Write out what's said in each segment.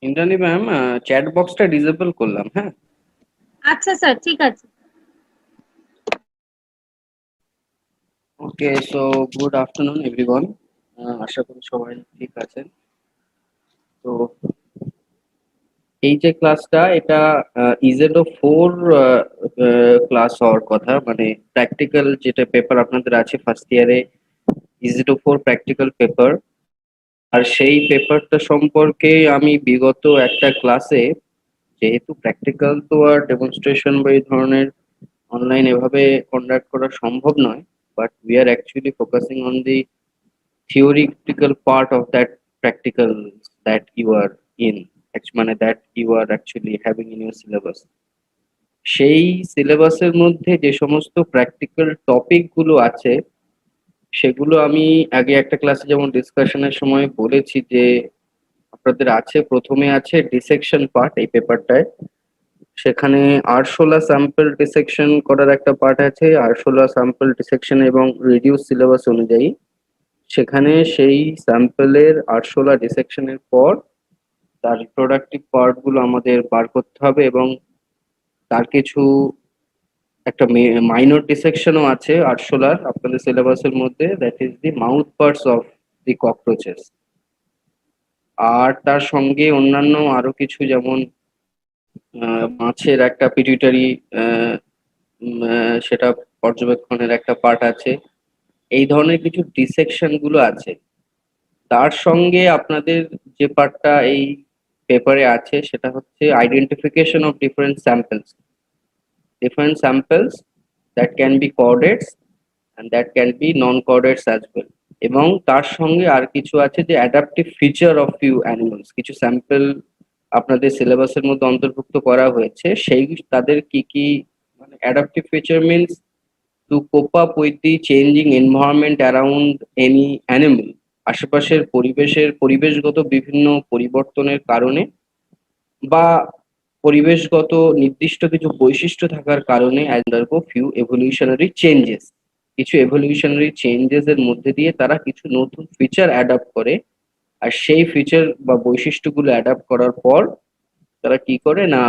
Indrani ma'am, chat বক্সটা disable করলাম, হ্যাঁ। আচ্ছা স্যার, ঠিক আছে। ওকে, সো গুড আফটারনুন এভরিওয়ান। আশা করি সবাই ঠিক আছেন। তো এই যে ক্লাসটা, এটা ইজেডও 4 ক্লাস হওয়ার কথা, মানে প্র্যাকটিক্যাল যেটা পেপার আপনাদের আছে ফার্স্ট ইয়ারে, ইজেডও 4 প্র্যাকটিক্যাল পেপার। আর সেই পেপারটা সম্পর্কে আমি বিগত একটা ক্লাসে, যেহেতু প্র্যাকটিক্যাল তো আর ডেমনস্ট্রেশন বা এই ধরনের অনলাইন এভাবে কন্ডাক্ট করা সম্ভব নয়, but we are actually focusing on the theoretical part of that practical that you are in, মানে that you are actually having in your syllabus. সেই সিলেবাসের মধ্যে যে সমস্ত প্র্যাকটিক্যাল টপিক গুলো আছে, সেগুলো আমি আগে একটা ক্লাসে যেমন ডিসকাশনের সময় বলেছি যে আপনাদের আছে, প্রথমে আছে ডিসেকশন পার্ট এই পেপারটায়। সেখানে আরশোলা স্যাম্পল ডিসেকশন করার একটা পার্ট আছে, আরশোলা স্যাম্পল ডিসেকশন এবং রিডিউস সিলেবাস অনুযায়ী সেখানে সেই স্যাম্পলের আরশোলা ডিসেকশনের পর তার রিপ্রোডাক্টিভ পার্ট গুলো আমাদের বার করতে হবে, এবং তার কিছু একটা মাইনর ডিসেকশনও আছে আরশোলার আপনাদের সিলেবাসের মধ্যে, that is the mouth parts of the cockroaches. আর তার সঙ্গে অন্যান্য আরো কিছু, যেমন মাছের একটা পিটুইটারি সেটা পর্যবেক্ষণের একটা পার্ট আছে। এই ধরনের কিছু ডিসেকশন গুলো আছে। তার সঙ্গে আপনাদের যে পার্টটা এই পেপারে আছে সেটা হচ্ছে identification of different samples that can be coordinates and that can be non-coordinates as well. এবং তার সঙ্গে আর কিছু আছে যে adaptive feature of few animals, কিছু স্যাম্পল আপনাদের সিলেবাসের মধ্যে অন্তর্ভুক্ত করা হয়েছে, সেই তাদের কি কি, মানে adaptive feature means to cope up with the changing environment around any animal. আশেপাশের পরিবেশগত বিভিন্ন পরিবর্তনের কারণে বা পরিবেশগত নির্দিষ্ট কিছু বৈশিষ্ট্য থাকার কারণে আন্ডারগো ফিউ এভলিউশনারি চেঞ্জেস, কিছু এভলিউশনারি চেঞ্জেস এর মধ্যে দিয়ে তারা কিছু নতুন ফিচার অ্যাডাপ্ট করে। আর সেই ফিচার বা বৈশিষ্ট্যগুলো অ্যাডাপ্ট করার পর তারা কি করে না,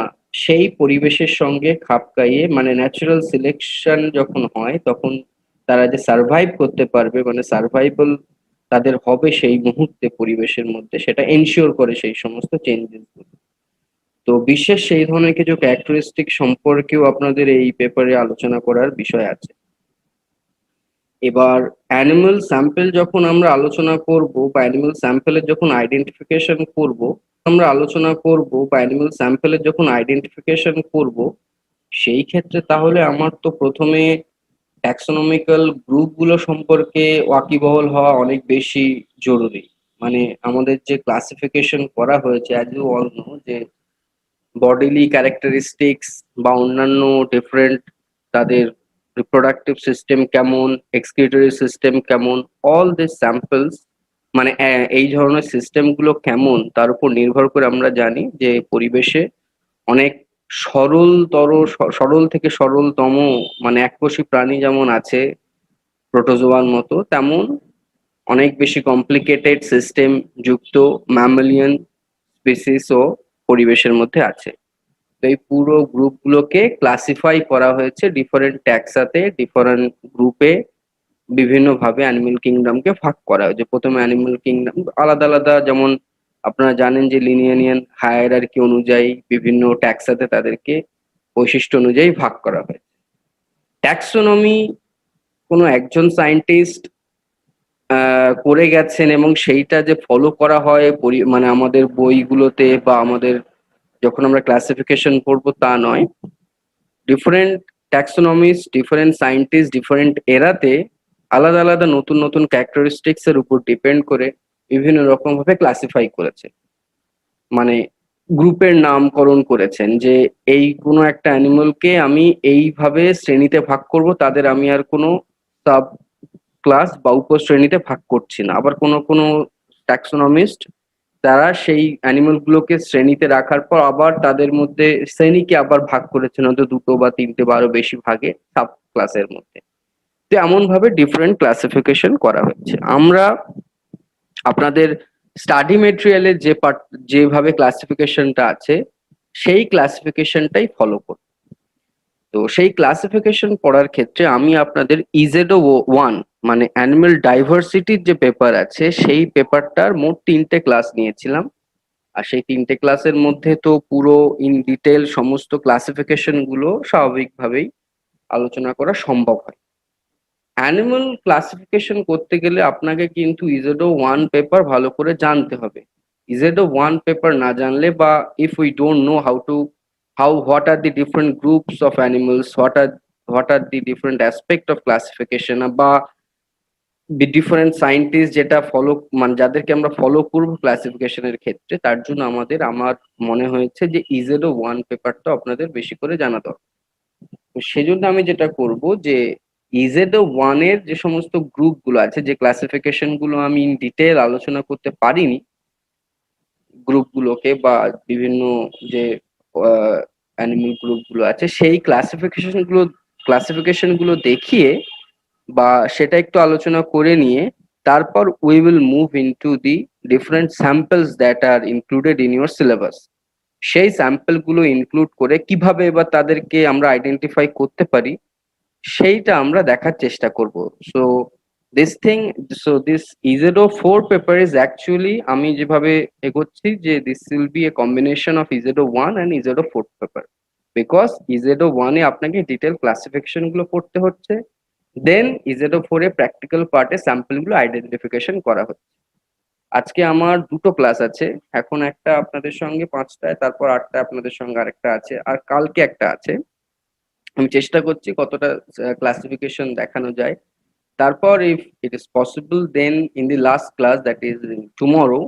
সেই পরিবেশের সঙ্গে খাপ খাইয়ে, মানে ন্যাচারাল সিলেকশন যখন হয় তখন তারা যে সার্ভাইভ করতে পারবে, মানে সার্ভাইভাল তাদের হবে সেই মুহূর্তে পরিবেশের মধ্যে, সেটা এনশিওর করে সেই সমস্ত চেঞ্জেস গুলো। তো বিশেষ সেই ধরনের কিছু ক্যারেক্টারিস্টিক সম্পর্কেও আপনাদের এই পেপারে আলোচনা করার বিষয় আছে। এবার অ্যানিমাল স্যাম্পল যখন আমরা আলোচনা করব বা অ্যানিমাল স্যাম্পলের যখন আইডেন্টিফিকেশন করব, সেই ক্ষেত্রে তাহলে আমার তো প্রথমে ট্যাক্সোনমিক্যাল গ্রুপগুলো সম্পর্কে ওয়াকিবহল হওয়া অনেক বেশি জরুরি। মানে আমাদের যে ক্লাসিফিকেশন করা হয়েছে, অ্যাজ ইউ অল নো, যে বডিলি ক্যারেক্টারিস্টিক্স বা অন্যান্য ডিফারেন্ট, তাদের রিপ্রোডাক্টিভ সিস্টেম কেমন, এক্সক্রিটরি সিস্টেম কেমন, অল দিস স্যাম্পলস, মানে এই ধরনের সিস্টেমগুলো কেমন তার উপর নির্ভর করে আমরা জানি যে পরিবেশে অনেক সরল থেকে সরলতম, মানে এককোষী প্রাণী যেমন আছে প্রোটোজোয়ার মতো, তেমন অনেক বেশি কমপ্লিকেটেড সিস্টেম যুক্ত ম্যামালিয়ান স্পিসিসও পরিবেশের মধ্যে আছে। তো এই পুরো গ্রুপগুলোকে ক্লাসিফাই করা হয়েছে ডিফারেন্ট ট্যাক্সাতে, ডিফারেন্ট গ্রুপে, বিভিন্ন ভাবে অ্যানিমেল কিংডমকে ভাগ করা হয়েছে। প্রথমে অ্যানিমেল কিংডম আলাদা আলাদা, যেমন আপনারা জানেন যে লিনিয়ারিয়ান হায়ারার্কি অনুযায়ী বিভিন্ন ট্যাক্সাতে তাদেরকে বৈশিষ্ট্য অনুযায়ী ভাগ করা হয়েছে। ট্যাক্সোনমি কোনো একজন সায়েন্টিস্ট করে গেছেন এবং সেইটা যে ফলো করা হয় মানে আমাদের বইগুলোতে বা আমাদের যখন আমরা ক্লাসিফিকেশন করব তা নয়। ডিফারেন্ট ট্যাক্সোনমিস্ট, ডিফারেন্ট সায়েন্টিস্ট, ডিফারেন্ট এরাতে আলাদা আলাদা নতুন নতুন ক্যারেক্টারিস্টিক্স এর উপর ডিপেন্ড করে বিভিন্ন রকম ভাবে ক্লাসিফাই করেছে, মানে গ্রুপের নামকরণ করেছেন যে এই কোনো একটা অ্যানিমালকে আমি এইভাবে শ্রেণীতে ভাগ করব, তাদের আমি আর কোনো সাব ক্লাস বা উপশ্রেণীতে ভাগ করছি না। আবার কোনো কোনো ট্যাক্সোনমিস্ট তারা সেই অ্যানিমাল গুলোকে শ্রেণীতে রাখার পর আবার তাদের মধ্যে শ্রেণীকে আবার ভাগ করেছেন, হয়তো দুটো বা তিনটে বা আরো বেশি ভাগে সাব ক্লাসের মধ্যে। তো এমন ভাবে ডিফারেন্ট ক্লাসিফিকেশন করা হচ্ছে। আমরা আপনাদের স্টাডি মেটেরিয়ালের যে পার্ট, যেভাবে ক্লাসিফিকেশনটা আছে সেই ক্লাসিফিকেশনটাই ফলো করব। তো সেই ক্লাসিফিকেশন পড়ার ক্ষেত্রে আমি আপনাদের ইজেডও ওয়ান মানে অ্যানিমেল ডাইভার্সিটির যে পেপার আছে সেই পেপারটার মোট 3টে ক্লাস নিয়েছিলাম। আর সেই 3টে ক্লাসের মধ্যে তো পুরো ইন ডিটেল সমস্ত ক্লাসিফিকেশন গুলো স্বাভাবিকভাবেই আলোচনা করা সম্ভব হয়। অ্যানিমাল ক্লাসিফিকেশন করতে গেলে আপনাকে কিন্তু ইজেডও ওয়ান পেপার ভালো করে জানতে হবে। ইজেডও ওয়ান পেপার না জানলে, বা if we don't know how what are the different groups of animals, what are the different aspect of classification, বা ডিফারেন্ট সায়েন্টিস্ট যেটা ফলো মানে যাদেরকে আমরা ফলো করবো ক্লাসিফিকেশনের ক্ষেত্রে, তার জন্য আমার মনে হয়েছে যে ইজেডও ওয়ান পেপারটা আপনাদের বেশি করে জানা দরকার। তো সেজন্য আমি যেটা করব যে ইজেড ওয়ান এর যে সমস্ত গ্রুপ গুলো আছে, যে ক্লাসিফিকেশন গুলো আমি ইন ডিটেল আলোচনা করতে পারিনি গ্রুপ গুলোকে, বা বিভিন্ন যে অ্যানিমেল গ্রুপ গুলো আছে সেই ক্লাসিফিকেশন গুলো দেখিয়ে বা সেটা একটু আলোচনা করে নিয়ে তারপর we will move into the different samples that are included in your syllabus. সেই স্যাম্পল গুলো ইনক্লুড করে কিভাবে এবার তাদেরকে আমরা আইডেন্টিফাই করতে পারি সেইটা আমরা দেখার চেষ্টা করব। So this thing so this EZO four paper is actually, আমি যেভাবে এগোচ্ছি যে this will be a combination of EZO one and EZO four paper, because EZO ওয়ানে আপনাকে ডিটেল ক্লাসিফিকেশন গুলো পড়তে হচ্ছে, দেন ইজেডও ফোর এ প্র্যাকটিক্যাল পার্টে স্যাম্পল গুলো আইডেন্টিফিকেশন করা হচ্ছে। আজকে আমার দুটো ক্লাস আছে, এখন একটা আপনাদের সঙ্গে 5টায়, তারপর 8টায় আপনাদের সঙ্গে আরেকটা আছে, আর কালকে একটা আছে। আমি চেষ্টা করছি কতটা ক্লাসিফিকেশন দেখানো যায়। তারপর if it is possible then in the last class, that is tomorrow,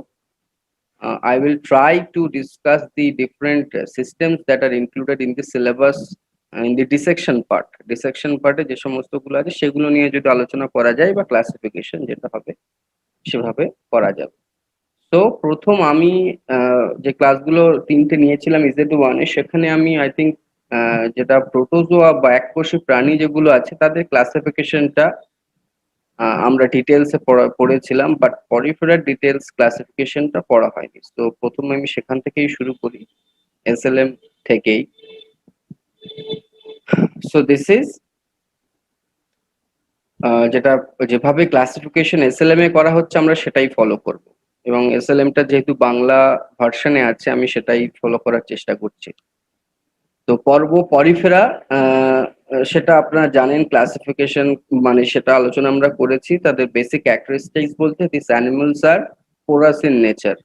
I will try to discuss the different systems that are included in the syllabus in the dissection part. Dissection part যে সমস্ত গুলো আছে সেগুলো নিয়ে যদি আলোচনা করা যায় বা ক্লাসিফিকেশন যেটা হবে সেভাবে করা যাবে। তো প্রথম আমি যে ক্লাসগুলো 3টে নিয়েছিলাম ইজেড ওয়ানে, সেখানে আমি আই থিঙ্ক যেটা প্রোটোজোয়া বা এককোষী প্রাণী যেগুলো আছে তাদের ক্লাসিফিকেশনটা আমরা ডিটেলসে পড়েছিলাম, বাট পরিফেরার ডিটেলস ক্লাসিফিকেশনটা পড়া হয়নি। তো প্রথমে আমি সেখান থেকেই শুরু করি, এসএলএম থেকেই। সো দিস ইজ যেটা যেভাবে ক্লাসিফিকেশন এসএলএম এ করা হচ্ছে আমরা সেটাই ফলো করব, এবং এসএলএমটা যেহেতু বাংলা ভার্সনে আছে আমি সেটাই ফলো করার চেষ্টা করছি। তো পর্ব পরিফেরা, সেটা আপনারা জানেন ক্লাসিফিকেশন মানে সেটা আলোচনা আমরা করেছি। তাদের বেসিক ক্যারেক্টারিস্টিক্স বলতে this animals are porous in nature,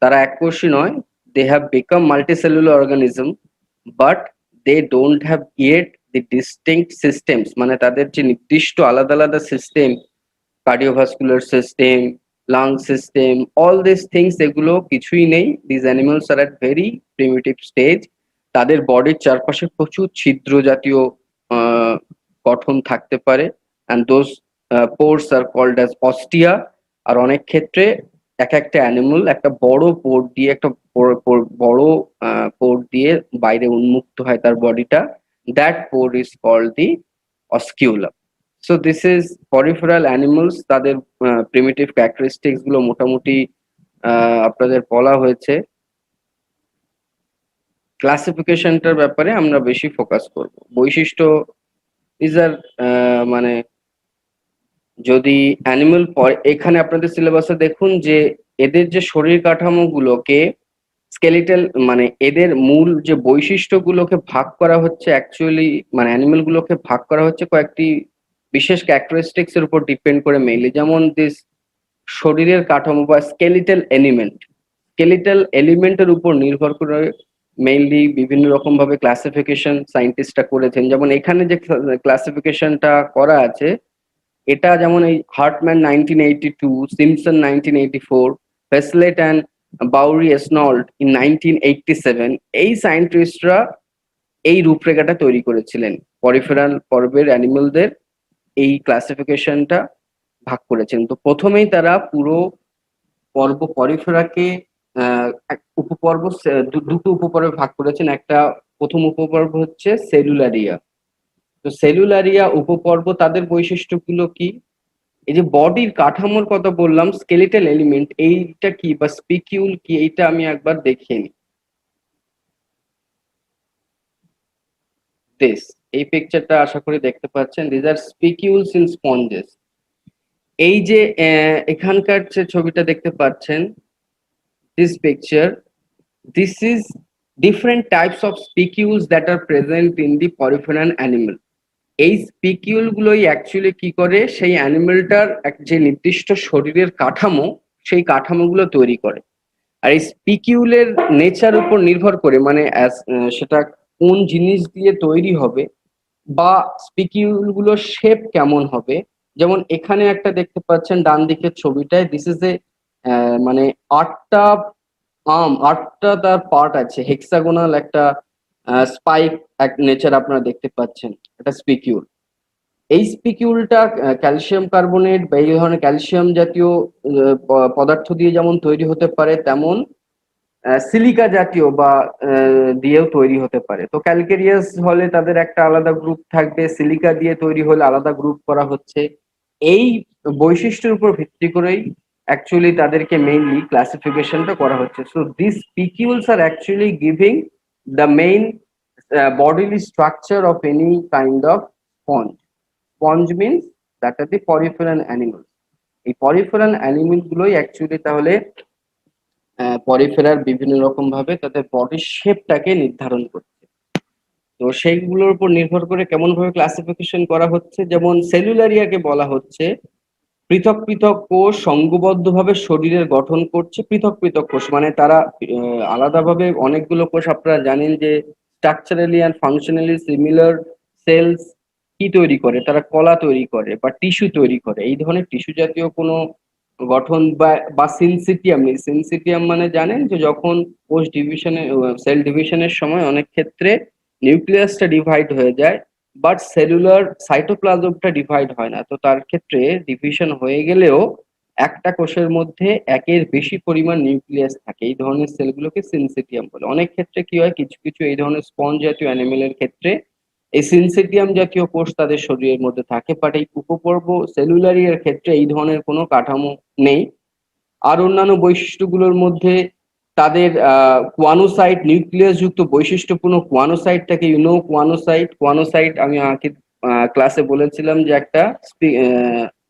তারা এককোষী নয়, they have become multicellular organism, but they don't have yet the distinct systems, মানে তাদের যে নির্দিষ্ট আলাদা আলাদা system, cardiovascular system, lung system, all this things এগুলো কিছুই নেই। This animals are at very primitive stage. তাদের বডির চারপাশে প্রচুর ছিদ্র জাতীয় গঠন থাকতে পারে, and those pores are called as ostia. আর অনেক ক্ষেত্রে এক একটা অ্যানিমাল একটা বড় পোর দিয়ে, একটা বড় পোর দিয়ে বাইরে উন্মুক্ত হয় তার বডিটা, that pore is called the osculum. So this is poriferal animals, তাদের প্রিমিটিভ ক্যারেক্টারিস্টিক্স গুলো মোটামুটি আপনাদের বলা হয়েছে। ক্লাসিফিকেশনটার ব্যাপারে আমরা বেশি ফোকাস করব। বৈশিষ্ট্য ইজ আর মানে যদি অ্যানিমাল, এখানে আপনাদের সিলেবাসে দেখুন যে এদের যে শরীর কাঠামো গুলোকে স্কেলিটাল, মানে এদের মূল যে বৈশিষ্ট্যগুলোকে ভাগ করা হচ্ছে অ্যাকচুয়ালি, মানে অ্যানিমেল গুলোকে ভাগ করা হচ্ছে কয়েকটি বিশেষ ক্যারেক্টারিস্টিক্স এর উপর ডিপেন্ড করে মেইনলি। যেমন দিস শরীরের কাঠামো বা স্কেলিটাল এলিমেন্টের উপর নির্ভর করে মেইনলি বিভিন্ন রকম ভাবে ক্লাসিফিকেশন সায়েন্টিস্টরা করেছেন। যেমন এখানে যে ক্লাসিফিকেশনটা করা আছে, এটা যেমন এই হার্টম্যান 1982, সিমসন 1984, হেসলেট অ্যান্ড বাউরি এসনল্ড ইন 1987, এই সায়েন্টিস্টরা এই রূপরেখাটা তৈরি করেছিলেন। পরিফেরাল পর্বের অ্যানিমেলদের এই ক্লাসিফিকেশনটা ভাগ করেছেন। তো প্রথমেই তারা পুরো পর্ব পরিফেরাকে উপপর্ব, দুটো উপপর্বে ভাগ করেছেন। একটা প্রথম উপপর্ব হচ্ছে সেলুলারিয়া। তো সেলুলারিয়া উপপর্ব, তাদের বৈশিষ্ট্যগুলো কি? এই যে বডির কাঠামোর কথা বললাম, স্কেলিটাল এলিমেন্ট, এইটা কি বা স্পিকিউল কি, এইটা আমি একবার দেখিয়ে নিই। দিস, এই পিকচারটা আশা করি দেখতে পাচ্ছেন, দিস আর স্পিকিউলস ইন স্পঞ্জেস। এই যে এখানকার যে ছবিটা দেখতে পাচ্ছেন, this picture, this is different types of spicules that are present in the poriferal animal. এই স্পিকিউল গুলোই অ্যাকচুয়ালি কি করে, সেই অ্যানিমেলটার যে নির্দিষ্ট শরীরের কাঠামো, সেই কাঠামোগুলো তৈরি করে। আর এই স্পিকিউলের নেচার উপর নির্ভর করে, মানে সেটা কোন জিনিস দিয়ে তৈরি হবে বা স্পিকিউল গুলোর শেপ কেমন হবে। যেমন এখানে একটা দেখতে পাচ্ছেন ডান দিকের ছবিটায়, দিস ইজ এ মানে আটটা আটটা তার পার্ট আছে, হেক্সাগোনাল একটা স্পাইক এক নেচার আপনারা দেখতে পাচ্ছেন, এটা স্পিকিউল। এই স্পিকিউলটা ক্যালসিয়াম কার্বনেট বা এই ধরনের ক্যালসিয়াম জাতীয় পদার্থ দিয়ে যেমন তৈরি হতে পারে, তেমন সিলিকা জাতীয় বা দিয়েও তৈরি হতে পারে। তো ক্যালকেরিয়াস হলে তাদের একটা আলাদা গ্রুপ থাকবে, সিলিকা দিয়ে তৈরি হলে আলাদা গ্রুপ করা হচ্ছে। এই বৈশিষ্ট্যের উপর ভিত্তি করেই অ্যাকচুয়ালি তাদেরকে মেইনলি ক্লাসিফিকেশনটা করা হচ্ছে। So this spicules are actually giving the main bodily structure of any kind of sponge. Sponge means that are the poriferan animals. এই পরিফেরাল অ্যানিমেল গুলোই অ্যাকচুয়ালি তাহলে পরিফেরার বিভিন্ন রকম ভাবে তাদের বডির শেপটাকে নির্ধারণ করছে। তো সেইগুলোর উপর নির্ভর করে কেমন ভাবে ক্লাসিফিকেশন করা হচ্ছে, যেমন সেলুলারিয়াকে বলা হচ্ছে পৃথক পৃথক কোষ সংঘবদ্ধভাবে শরীরের গঠন করছে। পৃথক পৃথক কোষ মানে তারা আলাদাভাবে অনেকগুলো কোষ, আপনারা জানেন যে structurally and functionally similar cells কি তৈরি করে, তারা কলা তৈরি করে বা টিস্যু তৈরি করে। এই ধরনের টিস্যু জাতীয় কোনো গঠন বা সিনসিটিয়াম নেই। সিনসিটিয়াম মানে জানেন যে যখন কোষ ডিভিশনে, সেল ডিভিশনের সময় অনেক ক্ষেত্রে নিউক্লিয়াসটা ডিভাইড হয়ে যায়, বাট সেলুলার সাইটোপ্লাজমটা ডিভাইড হয় না। তো তার ক্ষেত্রে ডিভিশন হয়ে গেলেও একটা কোষের মধ্যে একের বেশি পরিমাণ নিউক্লিয়াস থাকে, এই ধরনের সেলগুলোকে সিনসিটিয়াম বলে। অনেক ক্ষেত্রে কি হয়, কিছু কিছু এই ধরনের স্পঞ্জ জাতীয় অ্যানিমেলের ক্ষেত্রে এই সিনসিটিয়াম জাতীয় কোষ তাদের শরীরের মধ্যে থাকে, বাট এই উপপর্ব সেলুলারিয়ার ক্ষেত্রে এই ধরনের কোনো কাঠামো নেই। আর অন্যান্য বৈশিষ্ট্যগুলোর মধ্যে তাদের কোয়ানোসাইট, নিউক্লিয়াস যুক্ত বৈশিষ্ট্যপূর্ণ কোয়ানোসাইটটাকে কোয়ানোসাইট, কোয়ানোসাইট আমি আগে ক্লাসে বলেছিলাম যে একটা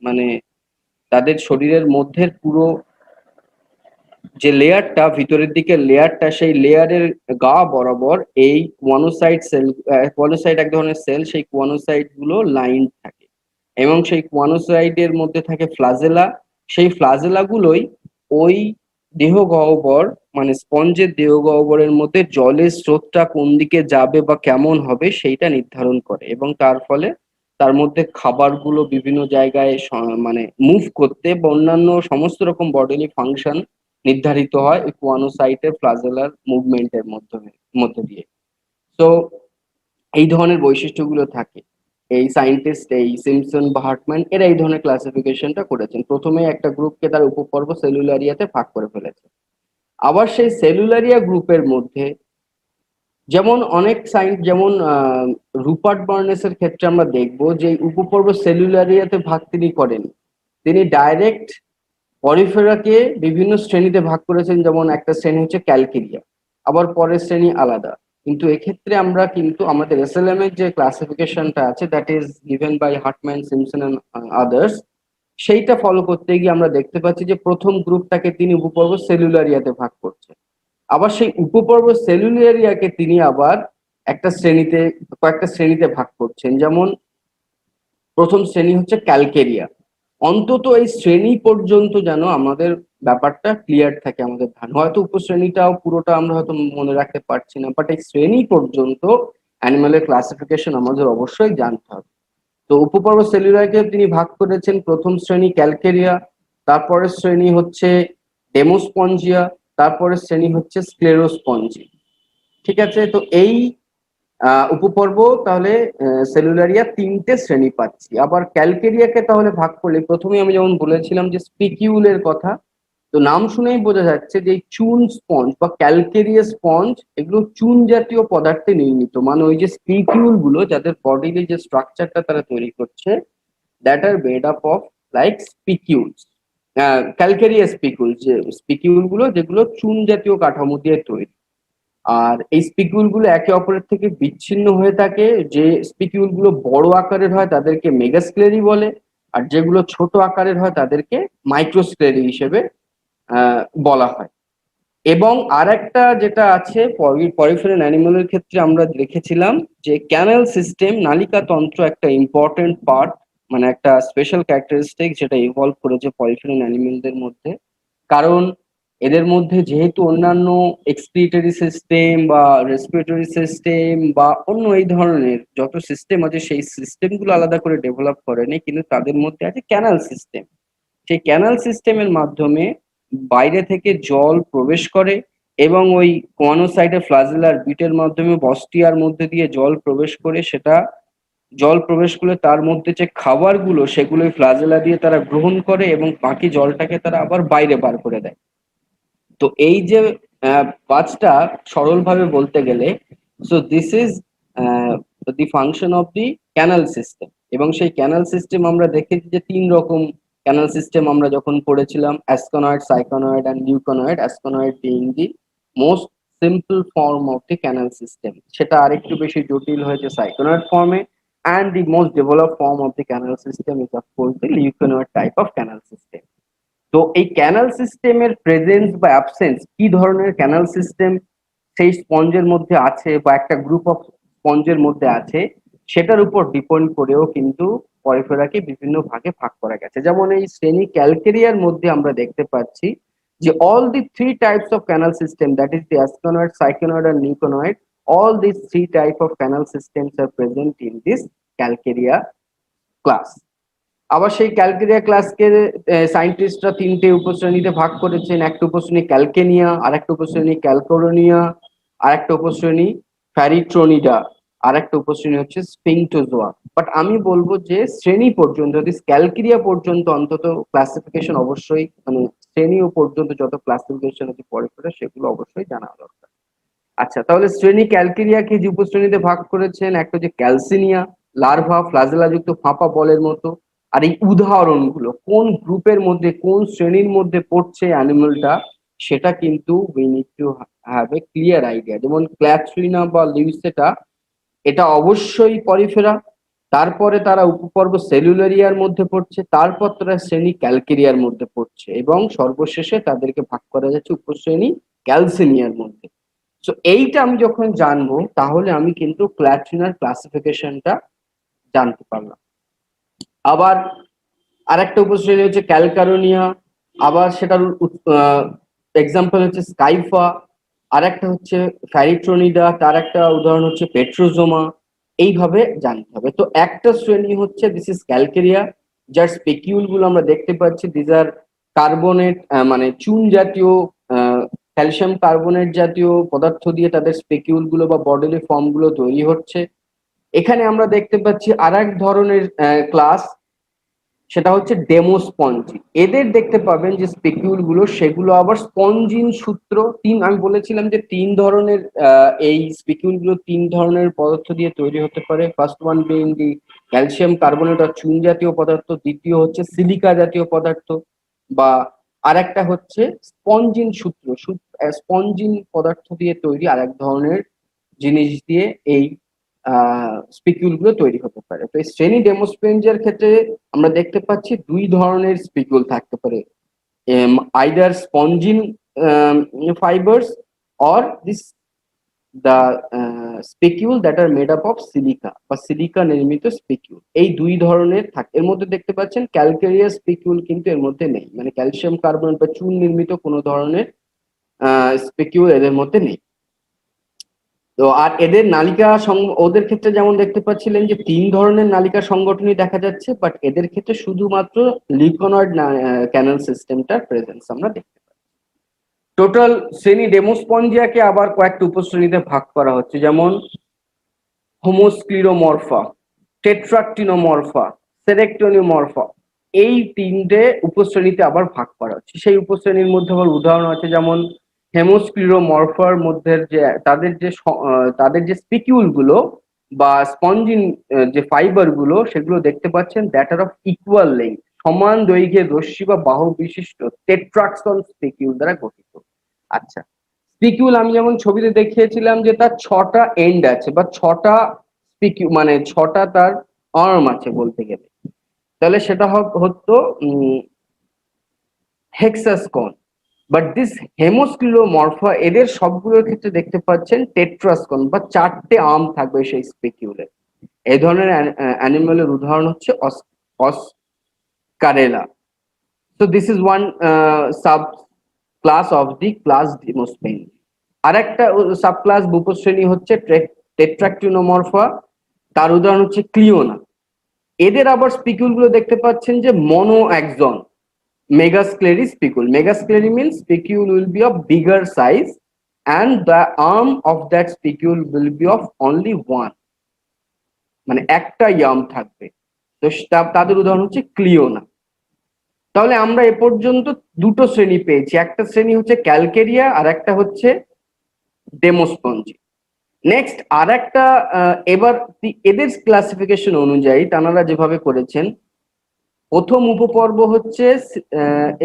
মানে তাদের শরীরের মধ্যে পুরো যে লেয়ারটা, ভিতরের দিকে লেয়ারটা, সেই লেয়ারের গা বরাবর এই কোয়ানোসাইট সেল, কোয়ানোসাইট এক ধরনের সেল, সেই কোয়ানোসাইট গুলো লাইন থাকে এবং সেই কোয়ানোসাইটের মধ্যে থাকে ফ্লাজেলা। সেই ফ্লাজেলা গুলোই ওই দেহ গহ্বর, মানে স্পঞ্জের দেহ গহ্বরের মধ্যে জলের স্রোতটা কোন দিকে যাবে বা কেমন হবে সেইটা নির্ধারণ করে, এবং তার ফলে তার মধ্যে খাবারগুলো বিভিন্ন জায়গায় মানে মুভ করতে বা অন্যান্য সমস্ত রকম বডিলি ফাংশন নির্ধারিত হয় এই কোয়ানোসাইটের ফ্লাজেলার মুভমেন্টের মধ্যে দিয়ে। তো এই ধরনের বৈশিষ্ট্যগুলো থাকে। এই সায়েন্টিস্ট, এই সিমসন বা হার্টম্যান, এরা এই ধরনের ক্লাসিফিকেশনটা করেছেন। প্রথমে একটা গ্রুপকে তার উপপর্ব সেলুলারিয়াতে ভাগ করে ফেলেছে। আবার সেই সেলুলারিয়া গ্রুপের মধ্যে যেমন অনেক যেমন রুপার্ট বার্নেসের ক্ষেত্রে আমরা দেখবো যে উপপর্ব সেলুলারিয়াতে ভাগ তিনি করেন। তিনি ডাইরেক্ট পরিফেরাকে বিভিন্ন শ্রেণীতে ভাগ করেছেন, যেমন একটা শ্রেণী হচ্ছে ক্যালকেরিয়া, আবার পরের শ্রেণী আলাদা। কিন্তু এক্ষেত্রে আমরা কিন্তু আমাদের এসএলএম এর যে ক্লাসিফিকেশনটা আছে, that is given by Hartman, Simpson and others, সেইটা ফলো করতে গিয়ে আমরা দেখতে পাচ্ছি যে প্রথম গ্রুপটাকে তিনি উপপর্ব সেলুলারিয়াতে ভাগ করছেন। আবার সেই উপপর্ব সেলুলারিয়াকে তিনি আবার একটা শ্রেণীতে, কয়েকটা শ্রেণীতে ভাগ করছেন। যেমন প্রথম শ্রেণী হচ্ছে ক্যালকেরিয়া। অন্তত এই শ্রেণী পর্যন্ত যেন আমাদের ব্যাপারটা ক্লিয়ার থাকে, আমাদের ধারণা। হয়তো উপশ্রেণীটাও পুরোটা আমরা হয়তো মনে রাখতে পারছি না, বাট এই শ্রেণী পর্যন্ত অ্যানিমালের ক্লাসিফিকেশন আমাদের অবশ্যই জানতে হবে। তো উপপর্ব সেলুলারকে তিনি ভাগ করেছেন, প্রথম শ্রেণী ক্যালকেরিয়া, তারপরের শ্রেণী হচ্ছে ডেমোস্পঞ্জিয়া, তারপরের শ্রেণী হচ্ছে স্ক্লেরোস্পঞ্জি। ঠিক আছে, তো এই উপপর্ব তাহলে সেলুলারিয়া তিনটে শ্রেণী পাচ্ছি। আবার ক্যালকেরিয়াকে তাহলে ভাগ করলে প্রথমে আমি যেমন বলেছিলাম যে স্পিকিউলের কথা, তো নাম শুনেই বোঝা যাচ্ছে যে এই চুন স্পঞ্জ বা ক্যালকেরিয়া স্পঞ্জ, এগুলো চুন জাতীয় পদার্থে নির্মিত। মানে ওই যে স্পিকিউল গুলো যাদের বডির যে স্ট্রাকচারটা তারা তৈরি করছে, that are made up of like spicules, calcareous spicules, যে স্পিকিউল গুলো যেগুলো চুন জাতীয় কাঠামো দিয়ে তৈরি। আর এই স্পিকিউল গুলো একে অপরের থেকে বিচ্ছিন্ন হয়ে থাকে। যে স্পিকিউল গুলো বড় আকারের হয় তাদেরকে মেগাস্ক্লেরি বলে, আর যেগুলো ছোট আকারের হয় তাদেরকে মাইক্রোস্ক্লেরি হিসেবে বলা হয়। এবং আরেকটা যেটা আছে পরিফেরাল অ্যানিমালের ক্ষেত্রে আমরা দেখেছিলাম যে ক্যানাল সিস্টেম, নালিকা তন্ত্র একটা ইম্পর্টেন্ট পার্ট, মানে একটা স্পেশাল ক্যারেক্টারিস্টিক যেটা ইভলভ করেছে পরিফেরাল অ্যানিমালদের মধ্যে। কারণ এদের মধ্যে যেহেতু অন্যান্য এক্সক্রিটরি সিস্টেম বা রেসপিরেটরি সিস্টেম বা অন্য এই ধরনের যত সিস্টেম আছে সেই সিস্টেমগুলো আলাদা করে ডেভেলপ করেনি, কিন্তু তাদের মধ্যে আছে ক্যানাল সিস্টেম। সেই ক্যানাল সিস্টেমের মাধ্যমে বাইরে থেকে জল প্রবেশ করে এবং ওই কোয়ানোসাইটের ফ্লাজেলার বিটের মাধ্যমে বস্টিয়ার মধ্যে দিয়ে জল প্রবেশ করে, সেটা জল প্রবেশ করলে তার মধ্যে যে খাবারগুলো সেগুলো ওই ফ্লাজেলা দিয়ে তারা গ্রহণ করে এবং বাকি জলটাকে তারা আবার বাইরে বার করে দেয়। তো এই যে পাঁচটা সরলভাবে বলতে গেলে, so this is the function of the canal system. এবং সেই ক্যানাল সিস্টেম আমরা দেখেছি যে তিন রকম ক্যানাল সিস্টেম আমরা যখন পড়েছিলাম, asconoid, syconoid and leuconoid. Asconoid being the most simple form of the canal system, সেটা আরেকটু বেশি জটিল হয়েছে সাইকনয়েড ফর্মে। And the most developed form of the canal system is of course the leuconoid type of canal system. তো এই canal সিস্টেমের presence বা অ্যাবসেন্স, কি ধরনের ক্যানাল সিস্টেম সেই স্পঞ্জের মধ্যে আছে বা একটা গ্রুপ অফ স্পঞ্জের মধ্যে আছে, সেটার উপর ডিপেন্ড করেও কিন্তু পরিফেরাকে বিভিন্ন ভাগে ভাগ করা গেছে। যেমন এই শ্রেণী ক্যালকেরিয়ার মধ্যে আমরা দেখতে পাচ্ছি যে all the three types of canal system, that is the asconoid, syconoid and leuconoid, all these three type of canal systems are present in this calcarea class. আবার সেই ক্যালকেরিয়া ক্লাসকে সায়েন্টিস্টরা তিনটে উপশ্রেণীতে ভাগ করেছেন। একটা উপশ্রেণী ক্যালকেনিয়া, আরেকটা উপশ্রেণী ক্যালকোরোনিয়া, আরেকটা উপশ্রেণী ফ্যারিট্রোনিডা, আরেকটা উপশ্রেণী হচ্ছে স্ফিংটোজোয়া। বাট আমি বলবো যে শ্রেণী পর্যন্ত, যদি ক্যালকেরিয়া পর্যন্ত অন্তত ক্লাসিফিকেশন অবশ্যই, মানে শ্রেণী পর্যন্ত যত ক্লাসিফিকেশন আছে পরিফেরা, সেগুলো অবশ্যই জানা দরকার। আচ্ছা, তাহলে শ্রেণী ক্যালকেরিয়াকে যে উপশ্রেণীতে ভাগ করেছেন, একটা হচ্ছে ক্যালসিনিয়া, লার্ভা, ফ্লাজেলা যুক্ত ফাঁপা বলের মতো। আর এই উদাহরণগুলো কোন গ্রুপের মধ্যে, কোন শ্রেণীর মধ্যে পড়ছে অ্যানিমালটা, সেটা কিন্তু we need to have a clear idea. যেমন ক্ল্যাথরিনা বা লিউসেটা, এটা অবশ্যই পরিফেরা। তারপরে তারা উপপর্ব সেলুলারিয়ার মধ্যে পড়ছে, তারপর তারা শ্রেণী ক্যালকেরিয়ার মধ্যে পড়ছে, এবং সর্বশেষে তাদেরকে ভাগ করা যাচ্ছে উপশ্রেণী ক্যালসিনিয়ার মধ্যে। সো এইটা আমি যখন জানবো, তাহলে আমি কিন্তু ক্ল্যাট্রিনার ক্লাসিফিকেশনটা জানতে পারলাম। আবার আরেকটা উপশ্রেণী হচ্ছে ক্যালকারোনিয়া, আবার সেটার এক্সাম্পল হচ্ছে স্কাইফা। আরেকটা হচ্ছে ফ্যারিট্রোনিডা, তার একটা উদাহরণ হচ্ছে পেট্রোজোমা। এইভাবে জানতে হবে। তো একটা শ্রেণী হচ্ছে দিস ইজ ক্যালকেরিয়া, যার স্পেকিউল গুলো আমরা দেখতে পাচ্ছি। দিজ আর কার্বনেট, মানে চুন জাতীয়, ক্যালসিয়াম কার্বনেট জাতীয় পদার্থ দিয়ে তাদের স্পেকিউল গুলো বা বডলি ফর্ম গুলো তৈরি হচ্ছে। এখানে আমরা দেখতে পাচ্ছি আর এক ধরনের ক্লাস, সেটা হচ্ছে ডেমোস্পঞ্জি। এদের দেখতে পাবেন যে স্পেকিউল গুলো, সেগুলো আবার স্পঞ্জিন সূত্র, আমি বলেছিলাম যে তিন ধরনের, এই স্পেকিউল গুলো তিন ধরনের পদার্থ দিয়ে তৈরি হতে পারে। ফার্স্ট ওয়ান বিং দি ক্যালসিয়াম কার্বনেট বা চুন জাতীয় পদার্থ, দ্বিতীয় হচ্ছে সিলিকা জাতীয় পদার্থ, বা আরেকটা হচ্ছে স্পঞ্জিন সূত্র, স্পঞ্জিন পদার্থ দিয়ে তৈরি আরেক ধরনের জিনিস দিয়ে এই স্পিকিউল গুলো তৈরি হতে পারে। তো এই শ্রেণী ডেমোস্পেঞ্জের ক্ষেত্রে আমরা দেখতে পাচ্ছি দুই ধরনের স্পিকিউল থাকতে পারে, either spongin fibers or the specule that are made up of silica বা সিলিকা নির্মিত স্পিকিউল। এই দুই ধরনের থাকে। এর মধ্যে দেখতে পাচ্ছেন ক্যালকেরিয়াস স্পিকিউল কিন্তু এর মধ্যে নেই, মানে ক্যালসিয়াম কার্বনেট বা চুন নির্মিত কোনো ধরনের স্পিকিউল এদের মধ্যে নেই। তো আর এদের নালিকা, ওদের ক্ষেত্রে যেমন দেখতে পাচ্ছিলেন যে তিন ধরনের নালিকা সংগঠনই দেখা যাচ্ছে, বাট এদের ক্ষেত্রে শুধুমাত্র লিউকনয়েড ক্যানাল সিস্টেমটার প্রেজেন্স আমরা দেখতে পাই। টোটাল শ্রেণী ডেমোস্পঞ্জিয়াকে আবার কয়েকটা উপশ্রেণীতে ভাগ করা হচ্ছে, যেমন হোমোস্ক্লিরোমরফা, টেট্রাকটিনোমরফা, সেরেক্টোনিওমরফা। এই তিনটে উপশ্রেণীতে আবার ভাগ করা হচ্ছে। সেই উপশ্রেণীর মধ্যে আবার উদাহরণ আছে, যেমন হেমোস্ক্লিরোমরফার মধ্যে যে তাদের যে স্পিকিউল গুলো বা স্পঞ্জিন যে ফাইবার গুলো, সেগুলো দেখতে পাচ্ছেন that are of equal length, সমান দৈর্ঘ্যের রশ্মি বা বাহু বিশিষ্ট টেট্রাক্সন স্পিকিউল দ্বারা গঠিত। আচ্ছা, স্পিকিউল আমি যেমন ছবিতে দেখিয়েছিলাম যে তার 6টা এন্ড আছে বা 6টা স্পিকিউল মানে 6টা তার আর্ম আছে বলতে গেলে, তাহলে সেটা হতো হেক্সাসকন। বাট দিস হেমোস্ক্লিরোমরফা এদের সবগুলোর ক্ষেত্রে দেখতে পাচ্ছেন টেট্রাসকন বা 4টে আর্ম থাকবে সেই স্পিকিউলের। এই ধরনের অ্যানিমালের উদাহরণ হচ্ছে অস্কারেলা। So this is one sub class of the class Demostheni. আরেকটা সাব ক্লাস উপশ্রেণী হচ্ছে টেট্রাক্টিনোমরফা, তার উদাহরণ হচ্ছে ক্লিওনা। এদের আবার স্পিকিউল গুলো দেখতে পাচ্ছেন যে মনো একজন megasclere spicule. Megasclere means spicule will be of bigger size and the arm of that spicule will be of only one, মানে একটা ইয়াম থাকবে। তো তাদের উদাহরণ হচ্ছে ক্লিওনা। তাহলে আমরা এ পর্যন্ত দুটো শ্রেণী পেয়েছি, একটা শ্রেণী হচ্ছে ক্যালকেরিয়া আর একটা হচ্ছে ডেমোস্পঞ্জি। নেক্সট আর একটা এবার এদের ক্লাসিফিকেশন অনুযায়ী তানারা যেভাবে করেছেন, প্রথম উপপর্ব হচ্ছে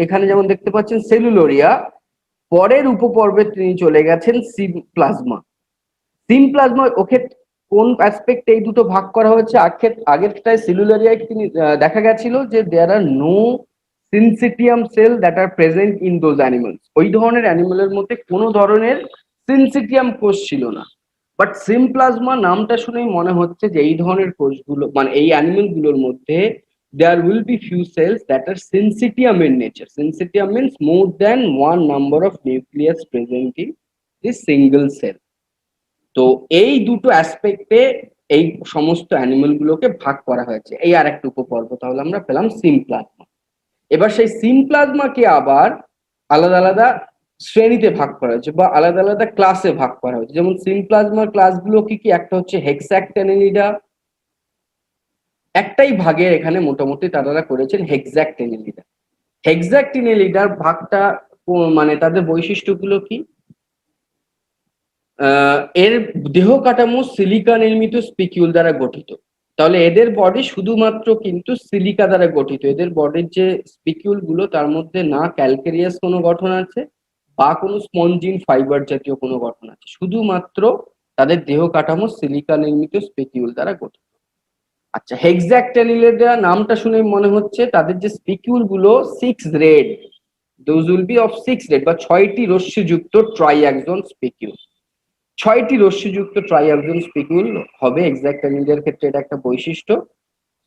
এখানে যেমন দেখতে পাচ্ছেন সেলুলোরিয়া, পরের উপপর্বে তিনি চলে গেছেন সিমপ্লাজমা। সিমপ্লাজমা ওকে কোন অ্যাসপেক্টে এই দুটো ভাগ করা হয়েছে? আগেরটায় সেলুলারিয়ায় তিনি দেখা গেছিল যে there are no syncytium cell that are present in those animals. ওই ধরনের অ্যানিমালের মধ্যে কোনো ধরনের সিনসিটিয়াম কোষ ছিল না। বাট সিমপ্লাজমা নামটা শুনেই মনে হচ্ছে যে এই ধরনের কোষগুলো মানে এই অ্যানিমাল গুলোর মধ্যে there will be few cells that are syncytium in nature. Syncytium means more than one number of nucleus present in this single cell. তো এই দুটো অ্যাসপেক্টে এই সমস্ত অ্যানিমাল গুলোকে ভাগ করা হয়েছে। এই আর একটা উপপর্ব তাহলে আমরা পেলাম সিমপ্লাজমা। এবার সেই সিমপ্লাজমাকে আবার আলাদা আলাদা শ্রেণীতে ভাগ করা হয়েছে বা আলাদা আলাদা ক্লাসে ভাগ করা হয়েছে। যেমন সিমপ্লাজমার ক্লাসগুলো কি কি? একটা হচ্ছে হেক্সাক্টেনিলিডা, একটাই ভাগের এখানে মোটামুটি তারা করেছেন হেক্সাক্টেনিলিডা। হেক্সাক্টেনিলিডার ভাগটা মানে তাদের বৈশিষ্ট্যগুলো কি? এর দেহ কাঠামো সিলিকা নির্মিত স্পিকিউল দ্বারা গঠিত। তাহলে এদের বডি শুধুমাত্র কিন্তু সিলিকা দ্বারা গঠিত। এদের বডির যে স্পিকিউল গুলো তার মধ্যে না ক্যালকেরিয়াস কোনো গঠন আছে বা কোনো স্পঞ্জিন ফাইবার জাতীয় কোনো গঠন আছে, শুধুমাত্র তাদের দেহ কাঠামো সিলিকা নির্মিত স্পিকিউল দ্বারা গঠিত। আচ্ছা, হেক্সাক্টেনিলিডা নামটা শুনে মনে হচ্ছে তাদের যে স্পিকিউল গুলো 6 red, those will be of 6 red বা 6টি রশ্মিযুক্ত ট্রাইঅ্যাক্সন স্পিকিউল। 6টি রশ্মিযুক্ত ট্রাইঅ্যাক্সন স্পিকিউল হবে হেক্সাক্টেনিলিডার ক্ষেত্রে, এটা একটা বৈশিষ্ট্য।